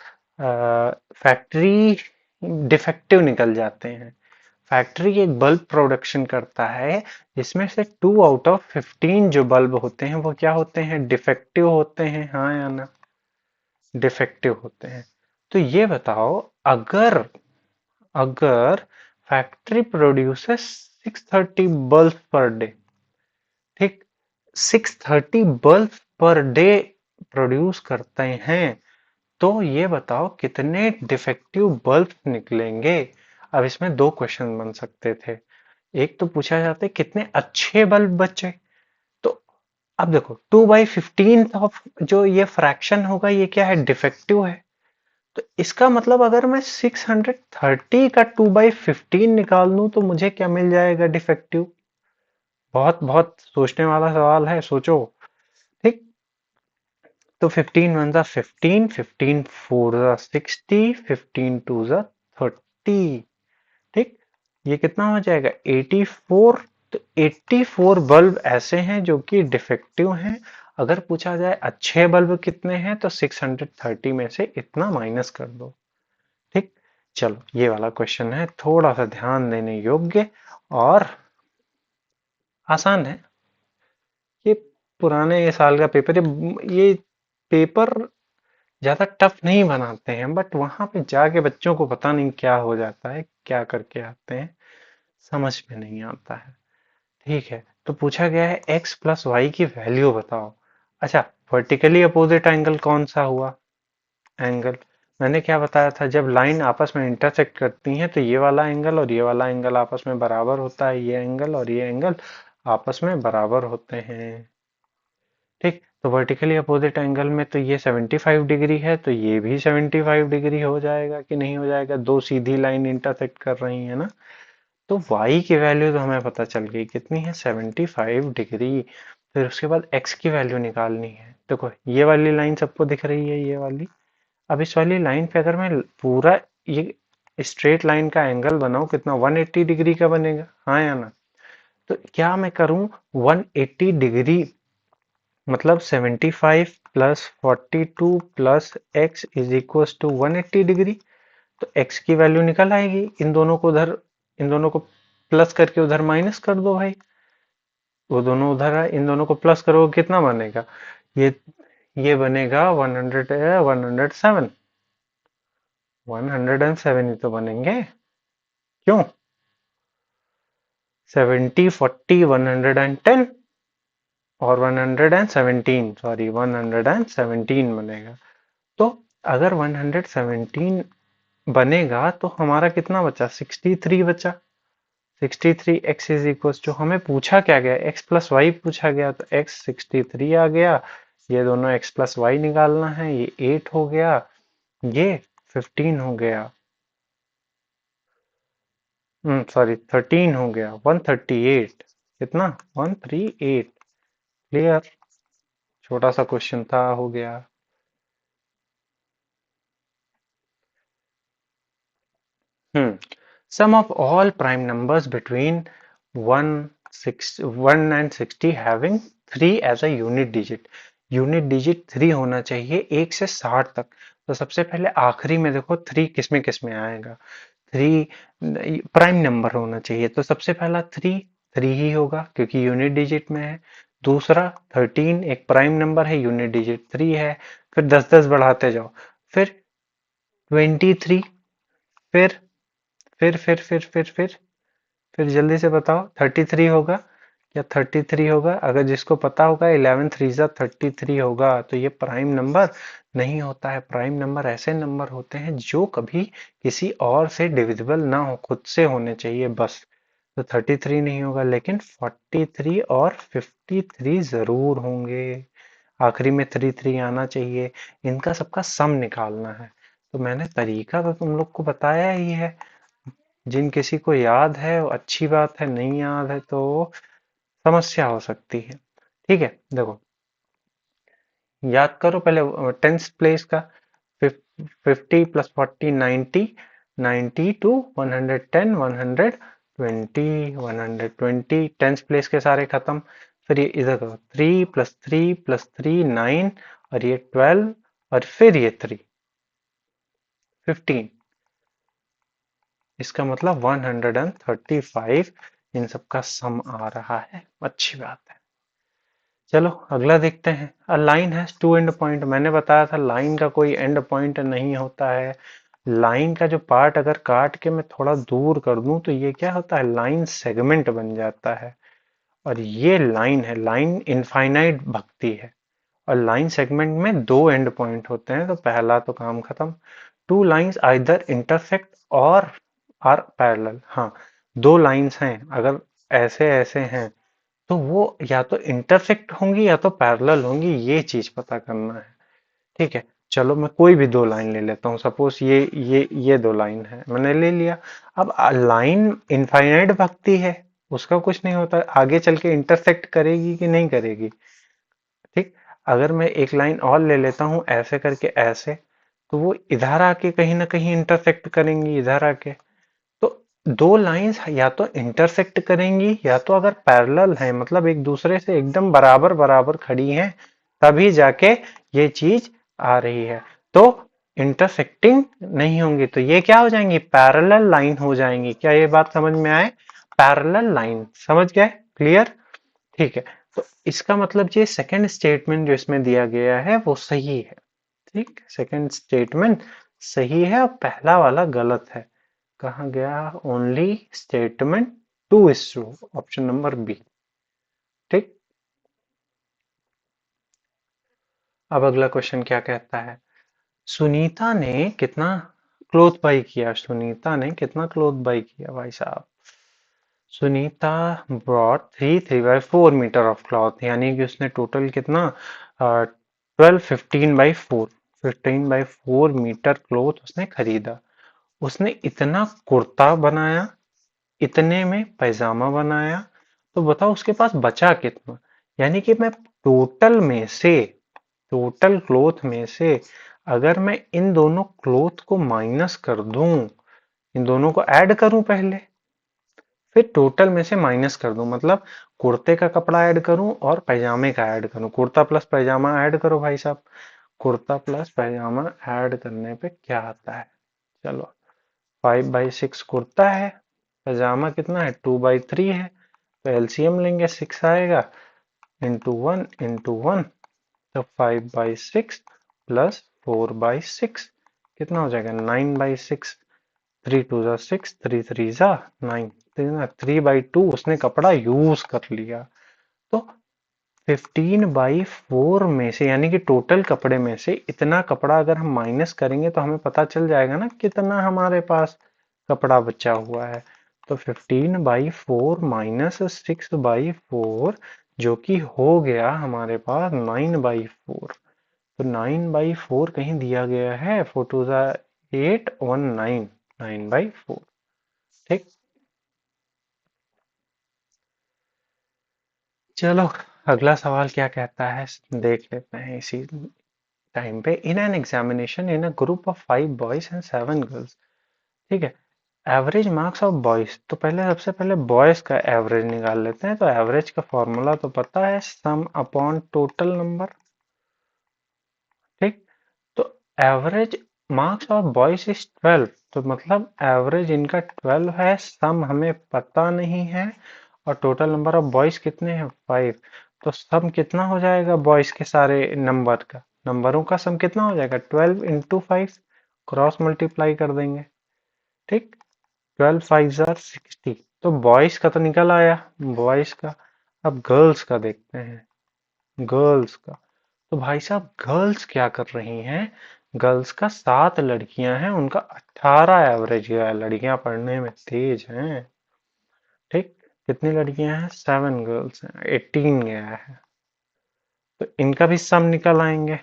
फैक्ट्री डिफेक्टिव निकल जाते हैं। फैक्ट्री एक बल्ब प्रोडक्शन करता है जिसमें से 2 out of 15 जो बल्ब होते हैं वो क्या होते हैं? डिफेक्टिव होते हैं। हाँ या ना? डिफेक्टिव होते हैं। तो ये बताओ, अगर अगर factory produces 630 bulb per day, ठीक, 630 बल्ब पर डे प्रोड्यूस करते हैं, तो ये बताओ कितने डिफेक्टिव बल्ब निकलेंगे। अब इसमें दो क्वेश्चन बन सकते थे। एक तो पूछा जाता है कितने अच्छे बल्ब बचे। तो अब देखो, 2/15 ऑफ जो ये फ्रैक्शन होगा ये क्या है? डिफेक्टिव है। तो इसका मतलब अगर मैं 630 का 2/15 निकाल लूं तो मुझे क्या मिल जाएगा? डिफेक्टिव। बहुत बहुत सोचने वाला सवाल है, सोचो। ठीक, तो 15 × 1 = 15, 15 × 4 = 60, 15 × 2 = 30। ठीक, ये कितना हो जाएगा? 84। तो 84 बल्ब ऐसे हैं जो कि डिफेक्टिव हैं। अगर पूछा जाए अच्छे बल्ब कितने हैं, तो 630 में से इतना माइनस कर दो। ठीक, चलो ये वाला क्वेश्चन है थोड़ा सा ध्यान देने योग्य और आसान है। ये पुराने साल का पेपर, ये पेपर ज्यादा टफ नहीं बनाते हैं, बट वहां पे जाके बच्चों को पता नहीं क्या हो जाता है, क्या करके आते हैं, समझ में नहीं आता है। ठीक है, तो पूछा गया है x प्लस वाई की वैल्यू बताओ। अच्छा, वर्टिकली अपोजिट एंगल कौन सा हुआ? एंगल मैंने क्या बताया था, जब लाइन आपस में इंटरसेक्ट करती हैं तो ये वाला एंगल और ये वाला एंगल आपस में बराबर होता है। ये एंगल और ये एंगल आपस में बराबर होते हैं। ठीक, तो वर्टिकली अपोजिट एंगल में तो ये 75 डिग्री है, तो ये भी 75 डिग्री हो जाएगा कि नहीं हो जाएगा? दो सीधी लाइन इंटरसेक्ट कर रही है ना। तो y की वैल्यू तो हमें पता चल गई, कितनी है? 75 डिग्री। फिर उसके बाद x की वैल्यू निकालनी है। देखो ये वाली लाइन सबको दिख रही है, ये वाली। अब इस वाली लाइन पे अगर मैं पूरा ये स्ट्रेट लाइन का एंगल बनाऊं, कितना? 180 डिग्री का बनेगा। हाँ या ना? तो क्या मैं करूं, 180 डिग्री मतलब 75 plus 42 plus x is equal to 180 degree. तो x की वैल्यू निकल आएगी। इन दोनों को उधर, इन दोनों को प्लस करके उधर माइनस कर दो भाई। वो दोनों उधर है, इन दोनों को प्लस करोगे कितना बनेगा? ये ये बनेगा 100, 107। 107 ही तो बनेंगे। क्यों? 70, 40, 110 और 117, सॉरी 117 बनेगा। तो अगर 117 बनेगा तो हमारा कितना बचा? 63 बचा। 63 x इज इक्वल टू, हमें पूछा क्या गया? x प्लस वाई पूछा गया, तो x 63 आ गया। ये दोनों x प्लस वाई निकालना है, ये 8 हो गया, ये 15 हो गया। सॉरी 13 हो गया। 138। कितना? 138। क्लियर? छोटा सा क्वेश्चन था, हो गया। Hmm. Sum of all prime numbers between 1, 6, 1 and 60 having 3 as a unit digit। Unit digit 3 होना चाहिए 1 से 60 तक। तो सबसे पहले आखिरी में देखो 3 किस में आएगा? 3 प्राइम नंबर होना चाहिए, तो सबसे पहला 3, 3 ही होगा क्योंकि यूनिट डिजिट में है। दूसरा 13 एक प्राइम नंबर है, यूनिट डिजिट 3 है। फिर 10 10 बढ़ाते जाओ। फिर 23। फिर फिर जल्दी से बताओ, 33 होगा? क्या 33 होगा? अगर जिसको पता होगा 11 3 33 होगा, तो ये प्राइम नंबर नहीं होता है। प्राइम नंबर ऐसे नंबर होते हैं जो कभी किसी और से डिविजिबल ना हो, खुद से होने चाहिए बस। तो 33 नहीं होगा, लेकिन 43 और 53 जरूर होंगे। आखिरी में 3 3 आना चाहिए। इनका सबका सम निकालना है। तो मैंने तरीका तो तुम लोग को बताया ही है। जिन किसी को याद है वो अच्छी बात है, नहीं याद है तो समस्या हो सकती है। ठीक है, देखो याद करो पहले टेंस प्लेस का। 50 प्लस 40 90, 90 टू 110, 120, 120 टेंस प्लेस के सारे खत्म। फिर ये इधर करो 3 प्लस 3 प्लस 3 9 और ये 12 और फिर ये 3 15। इसका मतलब 135 इन सबका सम आ रहा है। अच्छी बात है। चलो अगला देखते हैं। A line has two end point. मैंने बताया था लाइन का कोई एंड पॉइंट नहीं होता है। लाइन का जो पार्ट अगर काट के मैं थोड़ा दूर कर दूं तो ये क्या होता है, लाइन सेगमेंट बन जाता है। और ये लाइन है, लाइन इनफाइनाइट भगती है। और लाइन सेगमेंट में दो एंड पॉइंट होते हैं, तो पहला तो काम खत्म। टू लाइंस आइदर इंटरसेक्ट और आर पैरेलल। हाँ, दो लाइंस हैं अगर ऐसे ऐसे हैं तो वो या तो इंटरसेक्ट होंगी या तो पैरेलल होंगी, ये चीज पता करना है। ठीक है, चलो मैं कोई भी दो लाइन ले लेता हूँ। सपोज ये दो लाइन है, मैंने ले लिया। अब लाइन इनफाइनाइट भागती है, उसका कुछ नहीं होता, आगे चल के इंटरसेक्ट करेगी कि नहीं करेगी। ठीक, अगर मैं एक लाइन और ले लेता हूँ ऐसे करके ऐसे, तो वो इधर आके कहीं ना कहीं इंटरसेक्ट करेंगी, इधर आके। तो दो लाइंस या तो इंटरसेक्ट करेंगी या तो अगर पैरेलल है, मतलब एक दूसरे से एकदम बराबर बराबर खड़ी हैं, तभी जाके ये चीज आ रही है। तो इंटरसेक्टिंग नहीं होंगी तो ये क्या हो जाएंगी, पैरेलल लाइन हो जाएंगी। क्या ये बात समझ में आए? पैरेलल लाइन, समझ गए? क्लियर? ठीक है, तो इसका मतलब ये सेकंड स्टेटमेंट जो इसमें दिया गया है वो सही है। ठीक, सेकंड स्टेटमेंट सही है और पहला वाला गलत है। कहा गया? Only statement two is true, option number B. ठीक, अब अगला क्वेश्चन क्या कहता है। सुनीता ने कितना क्लोथ बाई किया? सुनीता ने कितना क्लोथ बाई किया भाई साहब? Sunita brought 3 3/4 metre of cloth, यानी कि उसने टोटल कितना 12 15/4, 15/4 मीटर क्लॉथ उसने खरीदा। उसने इतना कुर्ता बनाया, इतने में पैजामा बनाया, तो बताओ उसके पास बचा कितना। यानी कि मैं टोटल में से, टोटल क्लोथ में से अगर मैं इन दोनों क्लोथ को माइनस कर दूं, इन दोनों को ऐड करूं पहले, फिर टोटल में से माइनस कर दूं, मतलब कुर्ते का कपड़ा ऐड करूं और पैजामे का ऐड करूं। कुर्ता प्लस पैजामा ऐड करो भाई साहब। कुर्ता प्लस पैजामा ऐड करने पे क्या आता है? चलो, 5/6 कुर्ता है, पैजामा कितना है 2/3 है, तो एलसीएम लेंगे 6 आएगा, इंटू वन, तो 5/6 प्लस 4/6 कितना हो जाएगा 9/6। 3 2 6, 3 3 9, 3/2 उसने कपड़ा यूज कर लिया। तो 15/4 में से, यानी कि टोटल कपड़े में से इतना कपड़ा अगर हम माइनस करेंगे तो हमें पता चल जाएगा ना कितना हमारे पास कपड़ा बचा हुआ है। तो 15/4 माइनस 6/4, जो कि हो गया हमारे पास 9/4। तो 9/4 कहीं दिया गया है, 4 2 8 9/4। ठीक, चलो अगला सवाल क्या कहता है देख लेते हैं इसी टाइम पे। In an examination in a group of 5 boys and 7 girls. ठीक है, एवरेज मार्क्स ऑफ बॉयज, तो पहले सबसे पहले बॉयज का एवरेज निकाल लेते हैं। तो एवरेज का फॉर्मूला तो पता है, सम अपॉन टोटल नंबर। ठीक, तो average marks of boys is 12, तो मतलब एवरेज इनका 12 है, सम हमें पता नहीं है, और टोटल नंबर ऑफ बॉयज कितने हैं 5। तो सम कितना हो जाएगा बॉयज के सारे नंबर का, नंबरों का सम कितना हो जाएगा 12 × 5, क्रॉस मल्टीप्लाई कर देंगे। ठीक, 12 5 = 60। तो बॉयज का तो निकल आया, बॉयज का। अब गर्ल्स का देखते हैं, गर्ल्स का। तो भाई साहब गर्ल्स क्या कर रही हैं, गर्ल्स का 7 लड़कियां हैं, उनका 18 एवरेज गया है। लड़कियां पढ़ने में तेज हैं। ठीक, कितनी लड़कियां हैं, 7 गर्ल्स हैं, 18 गया है। तो इनका भी सम निकल आएंगे।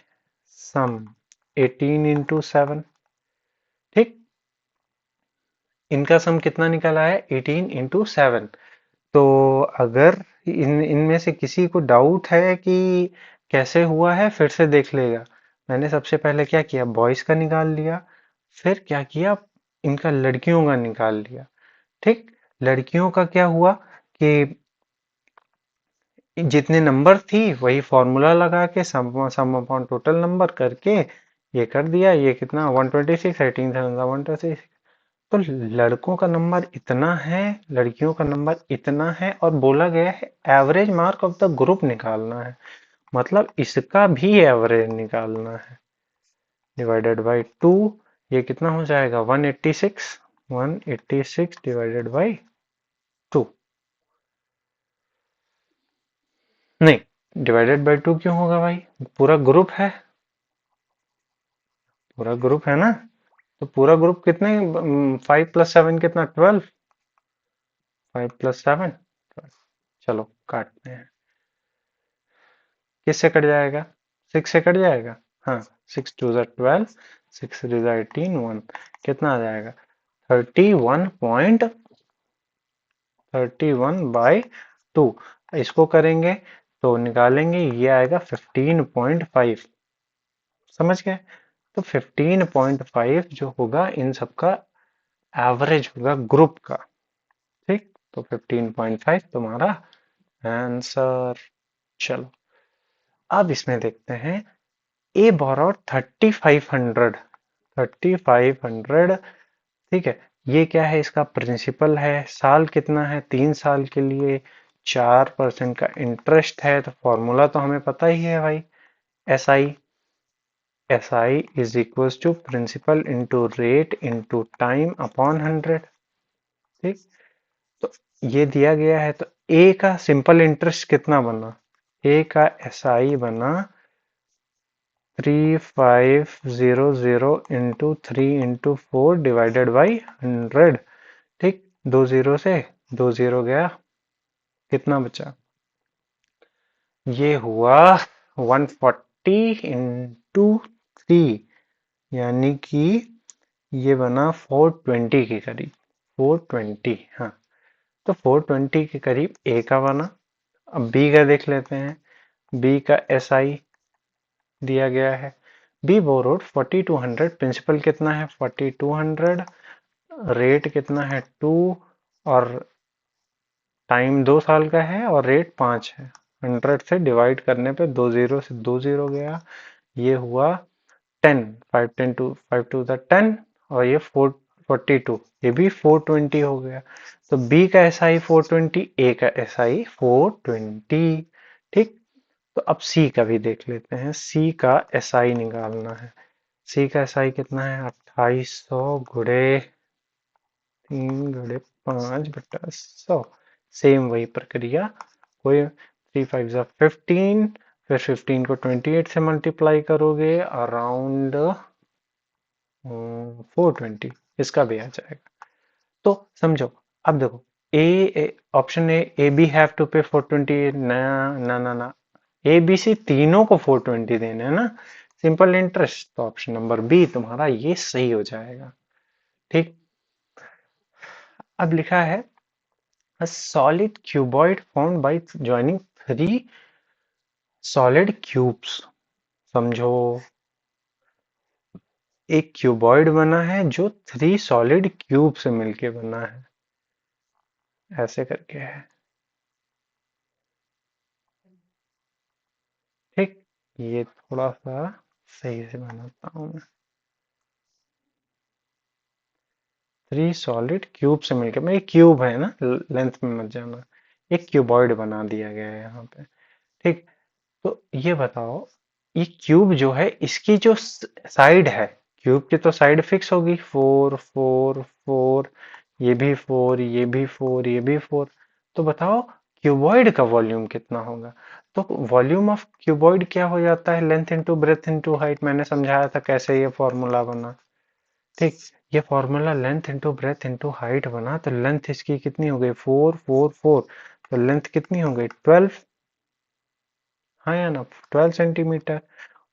सम 18 इंटू 7। ठीक, इनका सम कितना निकल आया? 18 इंटू 7। तो अगर इनमें से किसी को डाउट है कि कैसे हुआ है, फिर से देख लेगा। मैंने सबसे पहले क्या किया, बॉयज का निकाल लिया, फिर क्या किया, इनका लड़कियों का निकाल लिया। ठीक, लड़कियों का क्या हुआ कि जितने नंबर थी वही फॉर्मूला लगा के सम अपॉन टोटल नंबर करके ये कर दिया। ये कितना, 126, 18 तो लड़कों का नंबर इतना है, लड़कियों का नंबर इतना है, और बोला गया है average mark of the group निकालना है। मतलब इसका भी एवरेज निकालना है। डिवाइडेड बाय 2, ये कितना हो जाएगा? 186। 186 डिवाइडेड बाय 2। नहीं, डिवाइडेड बाय 2 क्यों होगा भाई? पूरा ग्रुप है, पूरा ग्रुप है ना। तो पूरा ग्रुप कितने, 5 + 7 कितना, 12। 5 + 7, चलो काटते हैं। किससे कट जाएगा? 6 से कट जाएगा। हाँ, 6 × 2 = 12, 6 × 3 = 18, 1 कितना आ जाएगा? 31.31/2। इसको करेंगे तो निकालेंगे, ये आएगा 15.5। समझ गए? तो 15.5 जो होगा इन सबका एवरेज होगा ग्रुप का। ठीक, तो 15.5 तुम्हारा आंसर। चलो, अब इसमें देखते हैं। ए बोरोड 3500। 3500, ठीक है। ये क्या है? इसका प्रिंसिपल है। साल कितना है? 3 साल के लिए। 4% का इंटरेस्ट है। तो फॉर्मूला तो हमें पता ही है भाई, S I. S I is equal to principal into rate into time upon 100। ठीक, तो ये दिया गया है। तो ए का सिंपल इंटरेस्ट कितना बना? ए का एस आई बना 3500 इंटू 3 × 4 डिवाइडेड बाई 100। ठीक, 2 0 से 2 0 गया, कितना बचा? ये हुआ 140 इंटू 3, यानी कि ये बना 420 के करीब। 420, हाँ। तो 420 के करीब ए का बना। अब बी का देख लेते हैं। बी का एस आई दिया गया है। B borrowed 4200। प्रिंसिपल कितना है? 4200। रेट कितना है? 2। और टाइम 2 साल का है और रेट 5 है। 100 से डिवाइड करने पे 2 0 से 2 0 गया। ये हुआ 10। 5 × 2 = 10। और ये 42, ये भी 420 हो गया। तो बी का एस आई 420, ए का एस आई 420। ठीक, तो अब सी का भी देख लेते हैं। सी का एस आई निकालना है। सी का एस आई कितना है? 2800 गुड़े 3 × 5/100। सेम वही प्रक्रिया। कोई 3 5 = 15। फिर 15 को 28 से मल्टीप्लाई करोगे, अराउंड 420 इसका भी आ जाएगा। तो समझो, अब देखो, A option A B have to pay 420। ना ना ना ना, ए बी सी तीनों को 420 देने हैं ना, सिंपल इंटरेस्ट। तो ऑप्शन नंबर बी तुम्हारा ये सही हो जाएगा। ठीक, अब लिखा है a solid cuboid formed by joining 3 solid cubes। समझो, एक क्यूबॉइड बना है जो 3 सॉलिड क्यूब से मिलके बना है, ऐसे करके है। ठीक, ये थोड़ा सा सही से बनाता हूं मैं। 3 सॉलिड क्यूब से मिलके, मैं, क्यूब है ना, लेंथ में मत जाना। एक क्यूबॉइड बना दिया गया है यहाँ पे। ठीक, तो ये बताओ, ये क्यूब जो है इसकी जो साइड है, क्यूब की तो साइड फिक्स होगी, 4 4 4। ये भी 4, ये भी 4, ये भी 4। तो बताओ क्यूबॉइड का वॉल्यूम कितना होगा? तो वॉल्यूम ऑफ क्यूबॉइड क्या हो जाता है? Length into breadth into height. मैंने समझाया था कैसे ये फॉर्मूला बना। ठीक, ये formula length into breadth into height बना। तो लेंथ इसकी कितनी हो गई? 4 4 4। तो लेंथ कितनी हो गई? 12। हाँ या ना, 12 सेंटीमीटर।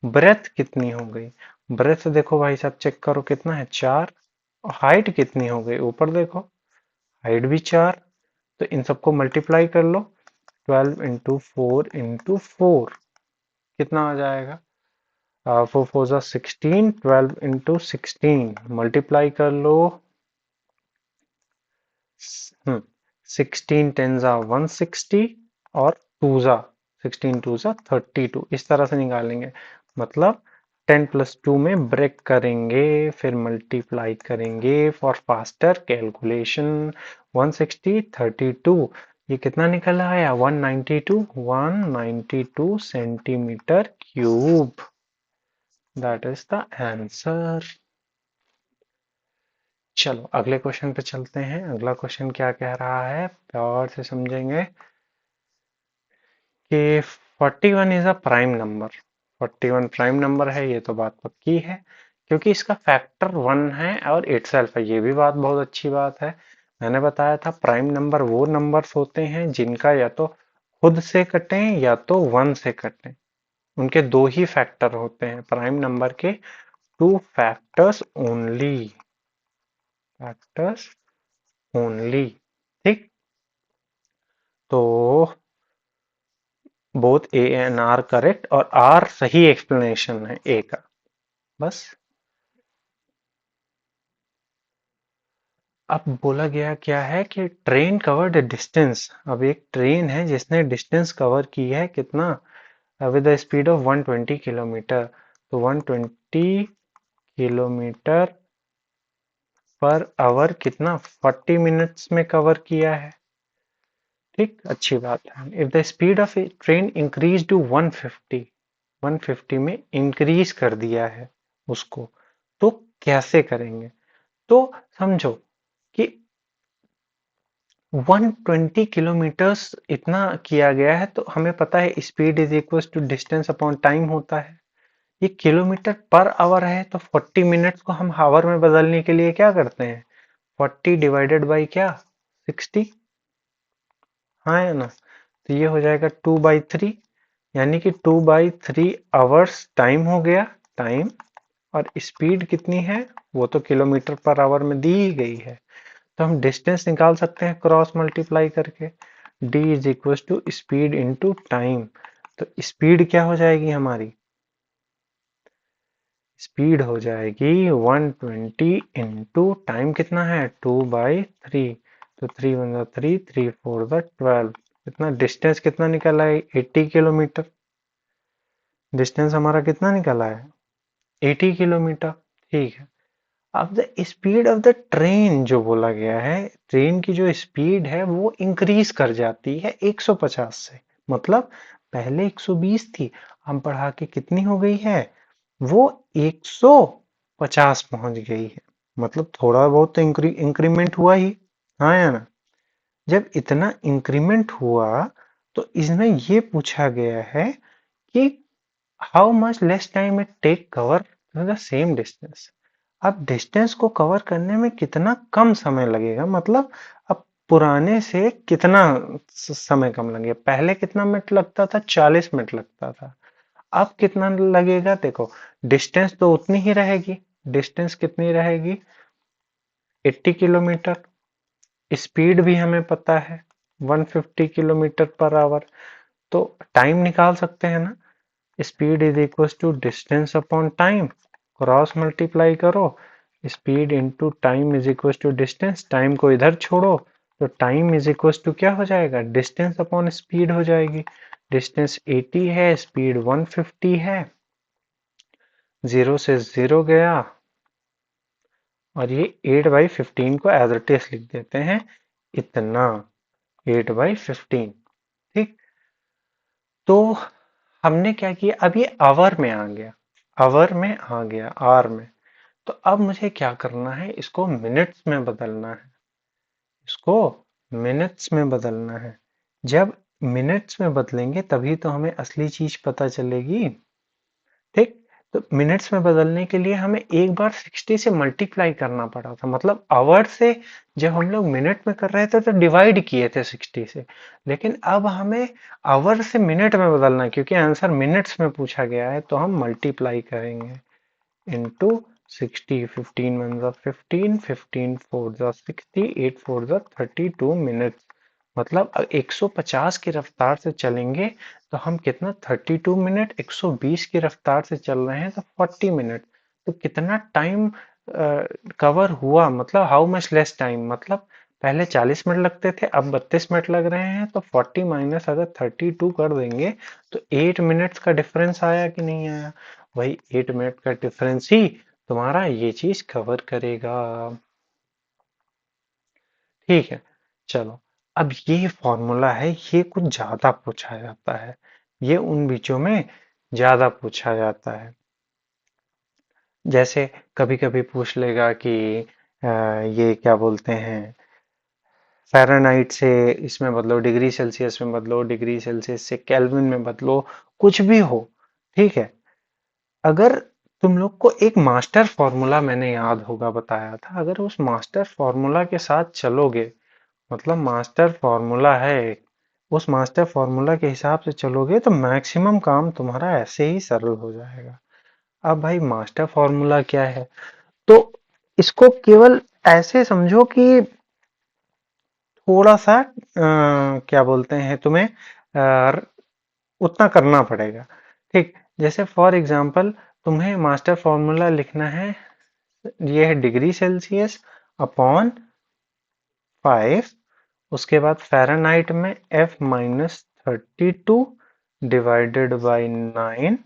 ब्रेथ कितनी हो गई? ब्रेथ देखो भाई साहब, चेक करो कितना है, 4। हाइट कितनी हो गई, ऊपर देखो, हाइट भी 4। तो इन सबको मल्टीप्लाई कर लो, 12 इंटू 4 इंटू 4 कितना आ जाएगा? 4 4 16, 12 इंटू 16 मल्टीप्लाई कर लो। 16 10 160 और 16 2 32, इस तरह से निकालेंगे। मतलब 10 + 2 में ब्रेक करेंगे, फिर मल्टीप्लाई करेंगे फॉर फास्टर कैलकुलेशन। 160 32, ये कितना निकल आया? 192 centimetre cube. That is the answer. चलो अगले क्वेश्चन पे चलते हैं। अगला क्वेश्चन क्या कह रहा है, प्यार से समझेंगे कि 41 is a prime number. 41 prime number है, ये तो बात पक्की है, क्योंकि इसका फैक्टर 1 है और इटसेल्फ है। ये भी बात बहुत अच्छी बात है। मैंने बताया था प्राइम नंबर वो नंबर्स होते हैं जिनका या तो खुद से कटें या तो 1 से कटें। उनके दो ही फैक्टर होते हैं प्राइम नंबर के, two factors only, factors only. ठीक, तो both A and R correct, और आर सही एक्सप्लेनेशन है ए का, बस। अब बोला गया क्या है कि ट्रेन कवर्ड डिस्टेंस। अब एक ट्रेन है जिसने डिस्टेंस कवर की है कितना, with the speed of 120 kilometre. तो 120 किलोमीटर पर आवर कितना, 40 मिनट्स में कवर किया है। ठीक, अच्छी बात है। If the speed of a train increase to 150, 150 में इंक्रीज कर दिया है उसको, तो कैसे करेंगे? तो समझो कि 120 किलोमीटर्स इतना किया गया है, तो हमें पता है speed is equal to distance upon time होता है। ये किलोमीटर पर आवर है, तो 40 मिनट्स को हम आवर में बदलने के लिए क्या करते हैं, 40 डिवाइडेड बाई क्या, 60। हाँ है ना, तो ये हो जाएगा 2/3, यानी कि 2/3 आवर्स टाइम हो गया, टाइम। और स्पीड कितनी है, वो तो किलोमीटर पर आवर में दी ही गई है। तो हम डिस्टेंस निकाल सकते हैं क्रॉस मल्टीप्लाई करके, d is equal to speed into time. तो स्पीड क्या हो जाएगी हमारी, स्पीड हो जाएगी 120 इंटू टाइम कितना है, 2/3। तो 3 × 1 = 3, 3 × 4 = 12। इतना डिस्टेंस कितना निकला है, 80 किलोमीटर। डिस्टेंस हमारा कितना निकला है, 80 किलोमीटर। ठीक है। अब the speed of the train जो बोला गया है, ट्रेन की जो स्पीड है वो इंक्रीज कर जाती है 150 से। मतलब पहले 120 थी, हम बढ़ा के कितनी हो गई है, वो 150 पहुंच गई है। मतलब थोड़ा बहुत तो इंक्रीमेंट हुआ ही, हाँ या ना। जब इतना इंक्रीमेंट हुआ, तो इसमें ये पूछा गया है कि how much less time it take cover the same distance. अब डिस्टेंस को कवर करने में कितना कम समय लगेगा, मतलब अब पुराने से कितना समय कम लगेगा। पहले कितना मिनट लगता था, 40 मिनट लगता था। अब कितना लगेगा, देखो डिस्टेंस तो उतनी ही रहेगी। डिस्टेंस कितनी रहेगी, 80 किलोमीटर। स्पीड भी हमें पता है 150 किलोमीटर पर आवर। तो टाइम निकाल सकते हैं ना, speed is equal to distance upon time, cross multiply करो, speed into time is equal to distance, time को इधर छोड़ो, तो टाइम इज इक्वल टू क्या हो जाएगा, डिस्टेंस अपॉन स्पीड हो जाएगी। डिस्टेंस 80 है, स्पीड 150 है, 0 से 0 गया, और ये 8/15 को एज इट इज लिख देते हैं, इतना 8/15। ठीक, तो हमने क्या किया, अब ये आवर में आ गया, आवर में आ गया, आर में। तो अब मुझे क्या करना है, इसको मिनट्स में बदलना है, इसको मिनट्स में बदलना है। जब मिनट्स में बदलेंगे तभी तो हमें असली चीज पता चलेगी। ठीक, तो मिनट्स में बदलने के लिए हमें एक बार 60 से मल्टीप्लाई करना पड़ा था, मतलब आवर से जब हम लोग मिनट में कर रहे थे तो डिवाइड किए थे 60 से, लेकिन अब हमें आवर से मिनट में बदलना है क्योंकि आंसर मिनट्स में पूछा गया है, तो हम मल्टीप्लाई करेंगे इंटू 60, 15 वन जा 15, 15 फोर जा 60, 8 फोर जा 32 मिनट। मतलब 150 की रफ्तार से चलेंगे तो हम कितना 32 मिनट, 120 की रफ्तार से चल रहे हैं तो 40 मिनट। तो कितना टाइम कवर हुआ, मतलब हाउ मच लेस टाइम, मतलब पहले 40 मिनट लगते थे अब 32 मिनट लग रहे हैं, तो 40 माइनस अगर 32 कर देंगे तो 8 मिनट्स का डिफरेंस आया कि नहीं आया। वही 8 मिनट का डिफरेंस ही तुम्हारा ये चीज कवर करेगा। ठीक है, चलो। अब ये फॉर्मूला है, ये कुछ ज्यादा पूछा जाता है, ये उन बीचों में ज्यादा पूछा जाता है। जैसे कभी कभी पूछ लेगा कि ये क्या बोलते हैं, फ़ारेनहाइट से इसमें बदलो, डिग्री सेल्सियस में बदलो, डिग्री सेल्सियस से केल्विन में बदलो, कुछ भी हो। ठीक है, अगर तुम लोग को एक मास्टर फॉर्मूला मैंने याद होगा बताया था, अगर उस मास्टर फॉर्मूला के साथ चलोगे, मतलब मास्टर फॉर्मूला है, उस मास्टर फॉर्मूला के हिसाब से चलोगे तो मैक्सिमम काम तुम्हारा ऐसे ही सरल हो जाएगा। अब भाई मास्टर फॉर्मूला क्या है, तो इसको केवल ऐसे समझो कि थोड़ा सा क्या बोलते हैं तुम्हें उतना करना पड़ेगा। ठीक, जैसे फॉर एग्जांपल तुम्हें मास्टर फॉर्मूला लिखना है, ये है डिग्री सेल्सियस अपॉन 5, उसके बाद फ़ारेनहाइट में F माइनस 32 डिवाइडेड बाई 9,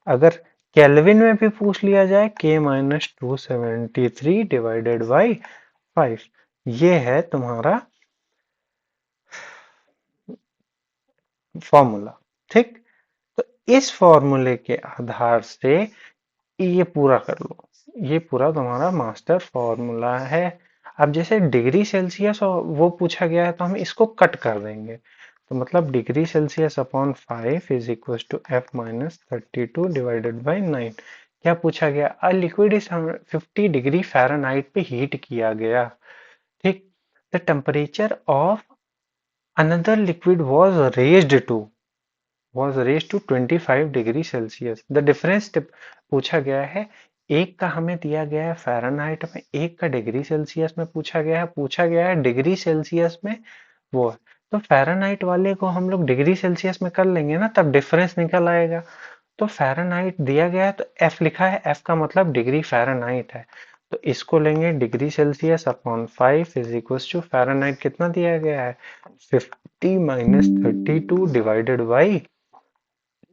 अगर केल्विन में भी पूछ लिया जाए K माइनस 273 डिवाइडेड बाई 5। ये है तुम्हारा फॉर्मूला। ठीक, तो इस फॉर्मूले के आधार से ये पूरा कर लो, ये पूरा तुम्हारा मास्टर फॉर्मूला है। अब जैसे डिग्री सेल्सियस और वो पूछा गया है तो हम इसको कट कर देंगे, तो मतलब degree Celsius upon 5 is equal to F minus 32 divided by 9। क्या पूछा गया, a liquid is 50 degree Fahrenheit पे हीट किया गया। ठीक, the temperature of another liquid was raised to 25 degree Celsius. The difference पूछा गया है, एक का हमें दिया गया है फ़ारेनहाइट में, एक का डिग्री सेल्सियस में पूछा गया है डिग्री सेल्सियस में वो है। तो फ़ारेनहाइट वाले को हम लोग डिग्री सेल्सियस में कर लेंगे ना, तब डिफरेंस निकल आएगा। तो फ़ारेनहाइट दिया गया है तो एफ लिखा है, एफ का मतलब डिग्री फ़ारेनहाइट है, तो इसको लेंगे degree Celsius upon 5 is equal to Fahrenheit कितना दिया गया है 50 माइनस 32 डिवाइडेड बाई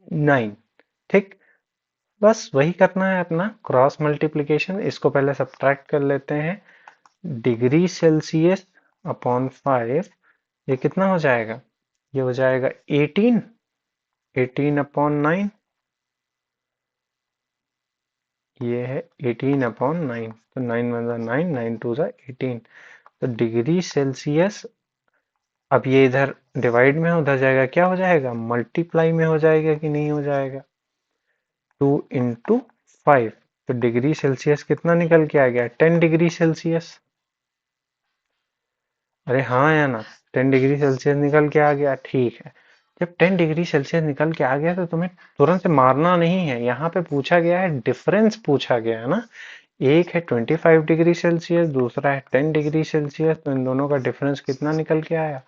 9। ठीक, बस वही करना है अपना क्रॉस मल्टीप्लिकेशन, इसको पहले सब्ट्रैक्ट कर लेते हैं। डिग्री सेल्सियस अपॉन 5, ये कितना हो जाएगा, ये हो जाएगा 18, 18 अपॉन 9, ये है 18 अपॉन 9, तो 9 वन जा 9, 9 टू जा 18। तो डिग्री सेल्सियस, अब ये इधर डिवाइड में उधर जाएगा, क्या हो जाएगा मल्टीप्लाई में हो जाएगा कि नहीं हो जाएगा, 2 इंटू 5। तो डिग्री सेल्सियस कितना निकल के आ गया 10 डिग्री सेल्सियस। अरे हाँ या ना, 10 डिग्री सेल्सियस निकल के आ गया। ठीक है, जब 10 डिग्री सेल्सियस निकल के आ गया तो तुम्हें तुरंत से मारना नहीं है, यहाँ पे पूछा गया है डिफरेंस पूछा गया है ना, एक है 25 डिग्री सेल्सियस, दूसरा है 10 डिग्री सेल्सियस, तो इन दोनों का डिफरेंस कितना निकल के आया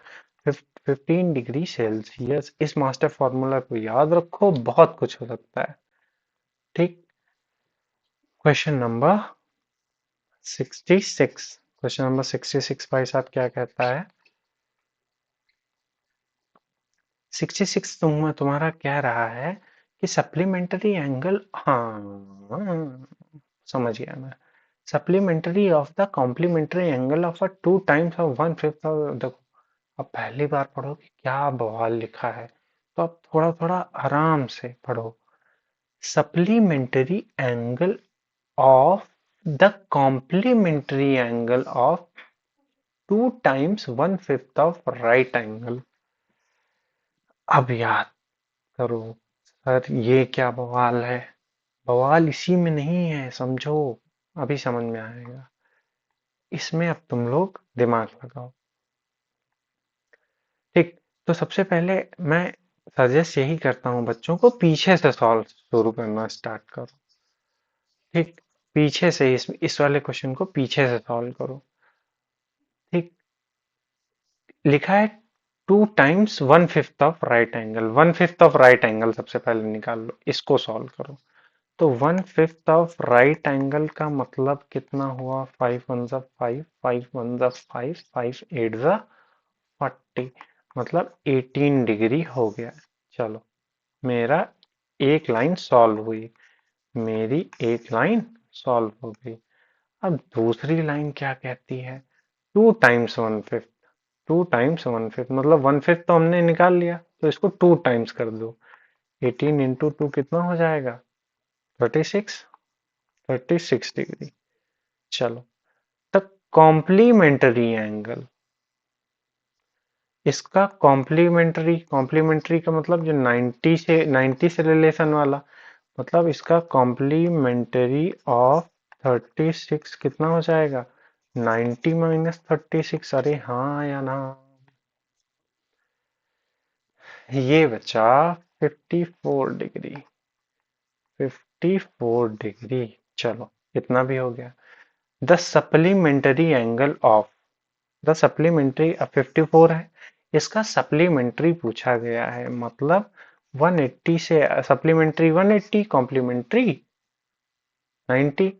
15 डिग्री सेल्सियस। इस मास्टर फॉर्मूला को याद रखो, बहुत कुछ हो सकता है। ठीक, क्वेश्चन नंबर 66, क्वेश्चन नंबर 66 भाई साहब क्या कहता है, 66 तुम्हारा कह रहा है कि सप्लीमेंट्री एंगल, हाँ समझ गया मैं, supplementary of the complementary angle of a 2 times of 1/5 of, देखो अब पहली बार पढ़ो कि क्या बवाल लिखा है, तो अब थोड़ा थोड़ा आराम से पढ़ो। Supplementary angle of the complementary angle of 2 times 1/5 of right angle. अब याद करो, सर ये क्या बवाल है, बवाल इसी में नहीं है, समझो, अभी समझ में आएगा। इसमें अब तुम लोग दिमाग लगाओ। ठीक, तो सबसे पहले मैं सजेस्ट यही करता हूँ बच्चों को, पीछे से सॉल्व शुरू करना स्टार्ट करो। ठीक, पीछे से इस वाले क्वेश्चन को पीछे से सॉल्व करो। ठीक, लिखा है 2 times 1/5 of right angle. 1/5 of right angle सबसे पहले निकाल लो, इसको सॉल्व करो। तो 1/5 ऑफ राइट एंगल का मतलब कितना हुआ? 5 1 जा 5, 5 1 जा 5, 5 8 जा 40, मतलब 18 डिग्री हो गया। चलो, मेरा एक लाइन सॉल्व हुई, मेरी एक लाइन सॉल्व हो गई। अब दूसरी लाइन क्या कहती है? 2 टाइम्स 1/5। 2 टाइम्स 1/5 मतलब 1/5 तो हमने निकाल लिया, तो इसको 2 टाइम्स कर दो। 18 × 2 कितना हो जाएगा? 36। 36 डिग्री। चलो, तब कॉम्प्लीमेंट्री एंगल, इसका कॉम्प्लीमेंट्री, कॉम्प्लीमेंट्री का मतलब जो 90 से रिलेशन वाला, मतलब इसका कॉम्प्लीमेंट्री ऑफ 36 कितना हो जाएगा? 90 - 36। अरे हाँ या ना? ये बचा 54 डिग्री। 54 डिग्री। चलो, इतना भी हो गया। The supplementary angle of, the supplementary, अब 54 है, इसका सप्लीमेंट्री पूछा गया है, मतलब 180 से सप्लीमेंट्री 180, कॉम्प्लीमेंट्री 90।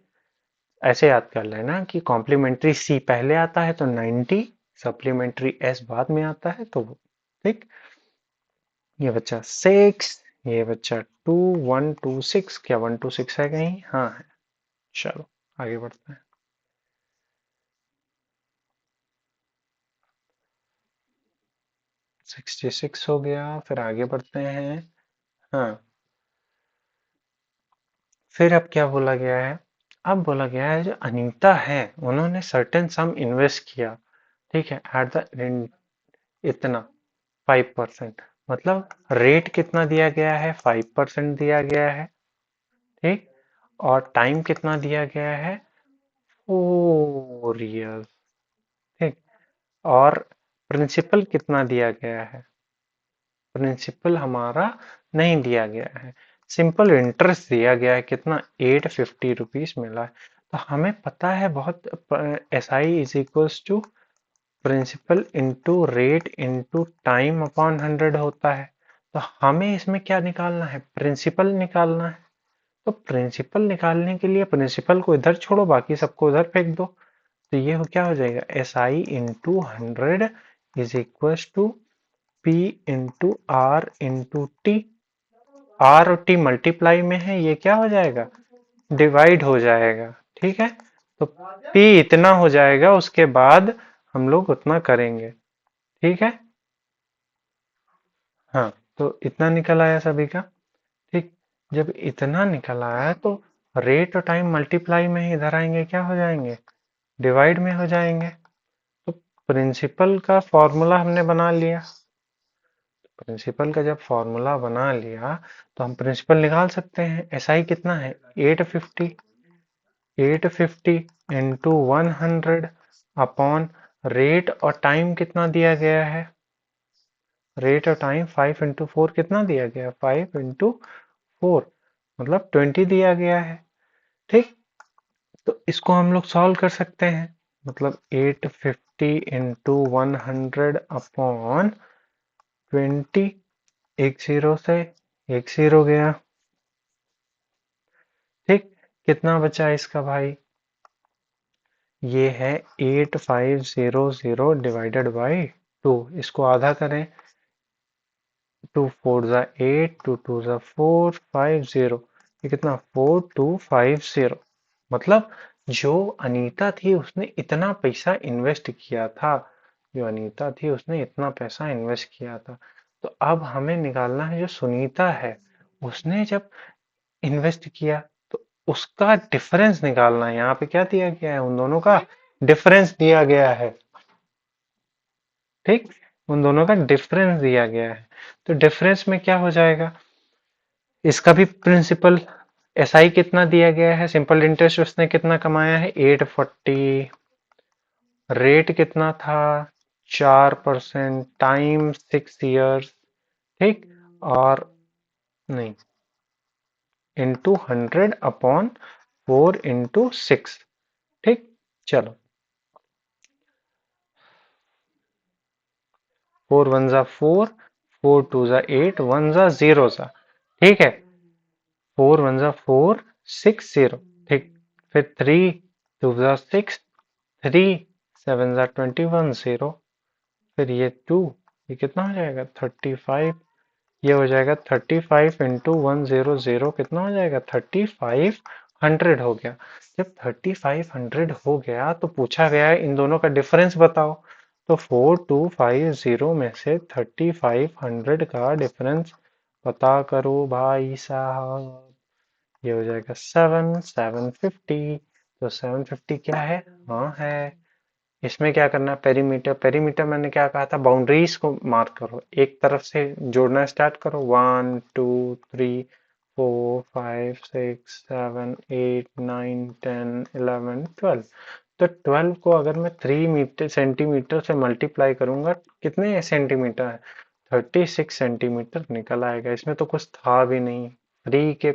ऐसे याद कर लेना कि कॉम्प्लीमेंट्री सी पहले आता है तो 90, सप्लीमेंट्री एस बाद में आता है तो वो। ठीक, ये बच्चा 6, ये बच्चा 2 1 2 6। क्या 1 2 6 है कहीं? हाँ है। चलो, आगे बढ़ते हैं। 66 हो गया, फिर आगे बढ़ते हैं। हाँ, फिर अब क्या बोला गया है? अब बोला गया है जो अनीता है, उन्होंने सर्टेन सम इन्वेस्ट किया, ठीक है, एट द इतना 5%, मतलब रेट कितना दिया गया है? 5% दिया गया है। ठीक, और टाइम कितना दिया गया है? 4 years। ठीक, और प्रिंसिपल कितना दिया गया है? प्रिंसिपल हमारा नहीं दिया गया है, सिंपल इंटरेस्ट दिया गया है। कितना? 850 रुपीज मिला है। तो हमें पता है बहुत, S I is equals to principal into rate into time upon 100 होता है। तो हमें इसमें क्या निकालना है? प्रिंसिपल निकालना है। तो प्रिंसिपल निकालने के लिए प्रिंसिपल को इधर छोड़ो, बाकी सबको उधर फेंक दो। तो ये क्या हो जाएगा? S I into 100 is equal to P into R into T. R और टी मल्टीप्लाई में है, ये क्या हो जाएगा? डिवाइड हो जाएगा। ठीक है, तो पी इतना हो जाएगा, उसके बाद हम लोग उतना करेंगे। ठीक है, हाँ, तो इतना निकल आया सभी का। ठीक, जब इतना निकल आया तो रेट और टाइम मल्टीप्लाई में ही इधर आएंगे, क्या हो जाएंगे? डिवाइड में हो जाएंगे। तो प्रिंसिपल का फॉर्मूला हमने बना लिया। प्रिंसिपल का जब फॉर्मूला बना लिया तो हम प्रिंसिपल निकाल सकते हैं। एसआई कितना है? 850। 850 इंटू 100 अपॉन रेट और टाइम कितना दिया गया है? रेट और टाइम 5 × 4 कितना दिया गया? 5 × 4 मतलब 20 दिया गया है। ठीक, तो इसको हम लोग सॉल्व कर सकते हैं, मतलब 850 इंटू 100 अपॉन 20। एक जीरो से एक जीरो गया। ठीक, कितना बचा इसका भाई? ये है 8500 डिवाइडेड बाई 2। इसको आधा करें, 2 4 जा 8, 2 2 जा 4, 50। ये कितना? 4250। मतलब जो अनीता थी उसने इतना पैसा इन्वेस्ट किया था, जो अनीता थी उसने इतना पैसा इन्वेस्ट किया था। तो अब हमें निकालना है जो सुनीता है, उसने जब इन्वेस्ट किया तो उसका डिफरेंस निकालना है। यहाँ पे क्या दिया गया है? उन दोनों का डिफरेंस दिया गया है। ठीक, उन दोनों का डिफरेंस दिया गया है। तो डिफरेंस में क्या हो जाएगा? इसका भी प्रिंसिपल एसआई कितना दिया गया है, सिंपल इंटरेस्ट उसने कितना कमाया है 840, रेट कितना था 4% टाइम 6 ईयर्स, ठीक, और नहीं इंटू 100/4 इंटू 6, ठीक। चलो 4 1 जा 4, 4 2 जा 8, 1 जा 0 जा, ठीक है। 4 1 जा 4 6 0, ठीक। फिर 3 2 जा 6, 3 7 जा 21 0, फिर ये 2, ये कितना हो जाएगा 35, ये हो जाएगा 35 इंटू 100, कितना हो जाएगा 3500 हो गया। जब 3500 हो गया तो पूछा गया है इन दोनों का डिफरेंस बताओ, तो 4250 में से 3500 का डिफरेंस पता करो भाई साहब। ये हो जाएगा 7 750, तो 750 क्या है, हाँ है। इसमें क्या करना है, पेरीमीटर, पेरीमीटर मैंने क्या कहा था, बाउंड्रीज को मार्क करो, एक तरफ से जोड़ना स्टार्ट करो, 1 2 3 4 5 6 7 8 9 10 11 12, तो 12 को अगर मैं 3 सेंटीमीटर से मल्टीप्लाई करूंगा, कितने सेंटीमीटर है 36 सेंटीमीटर निकल आएगा। इसमें तो कुछ था भी नहीं, फ्री के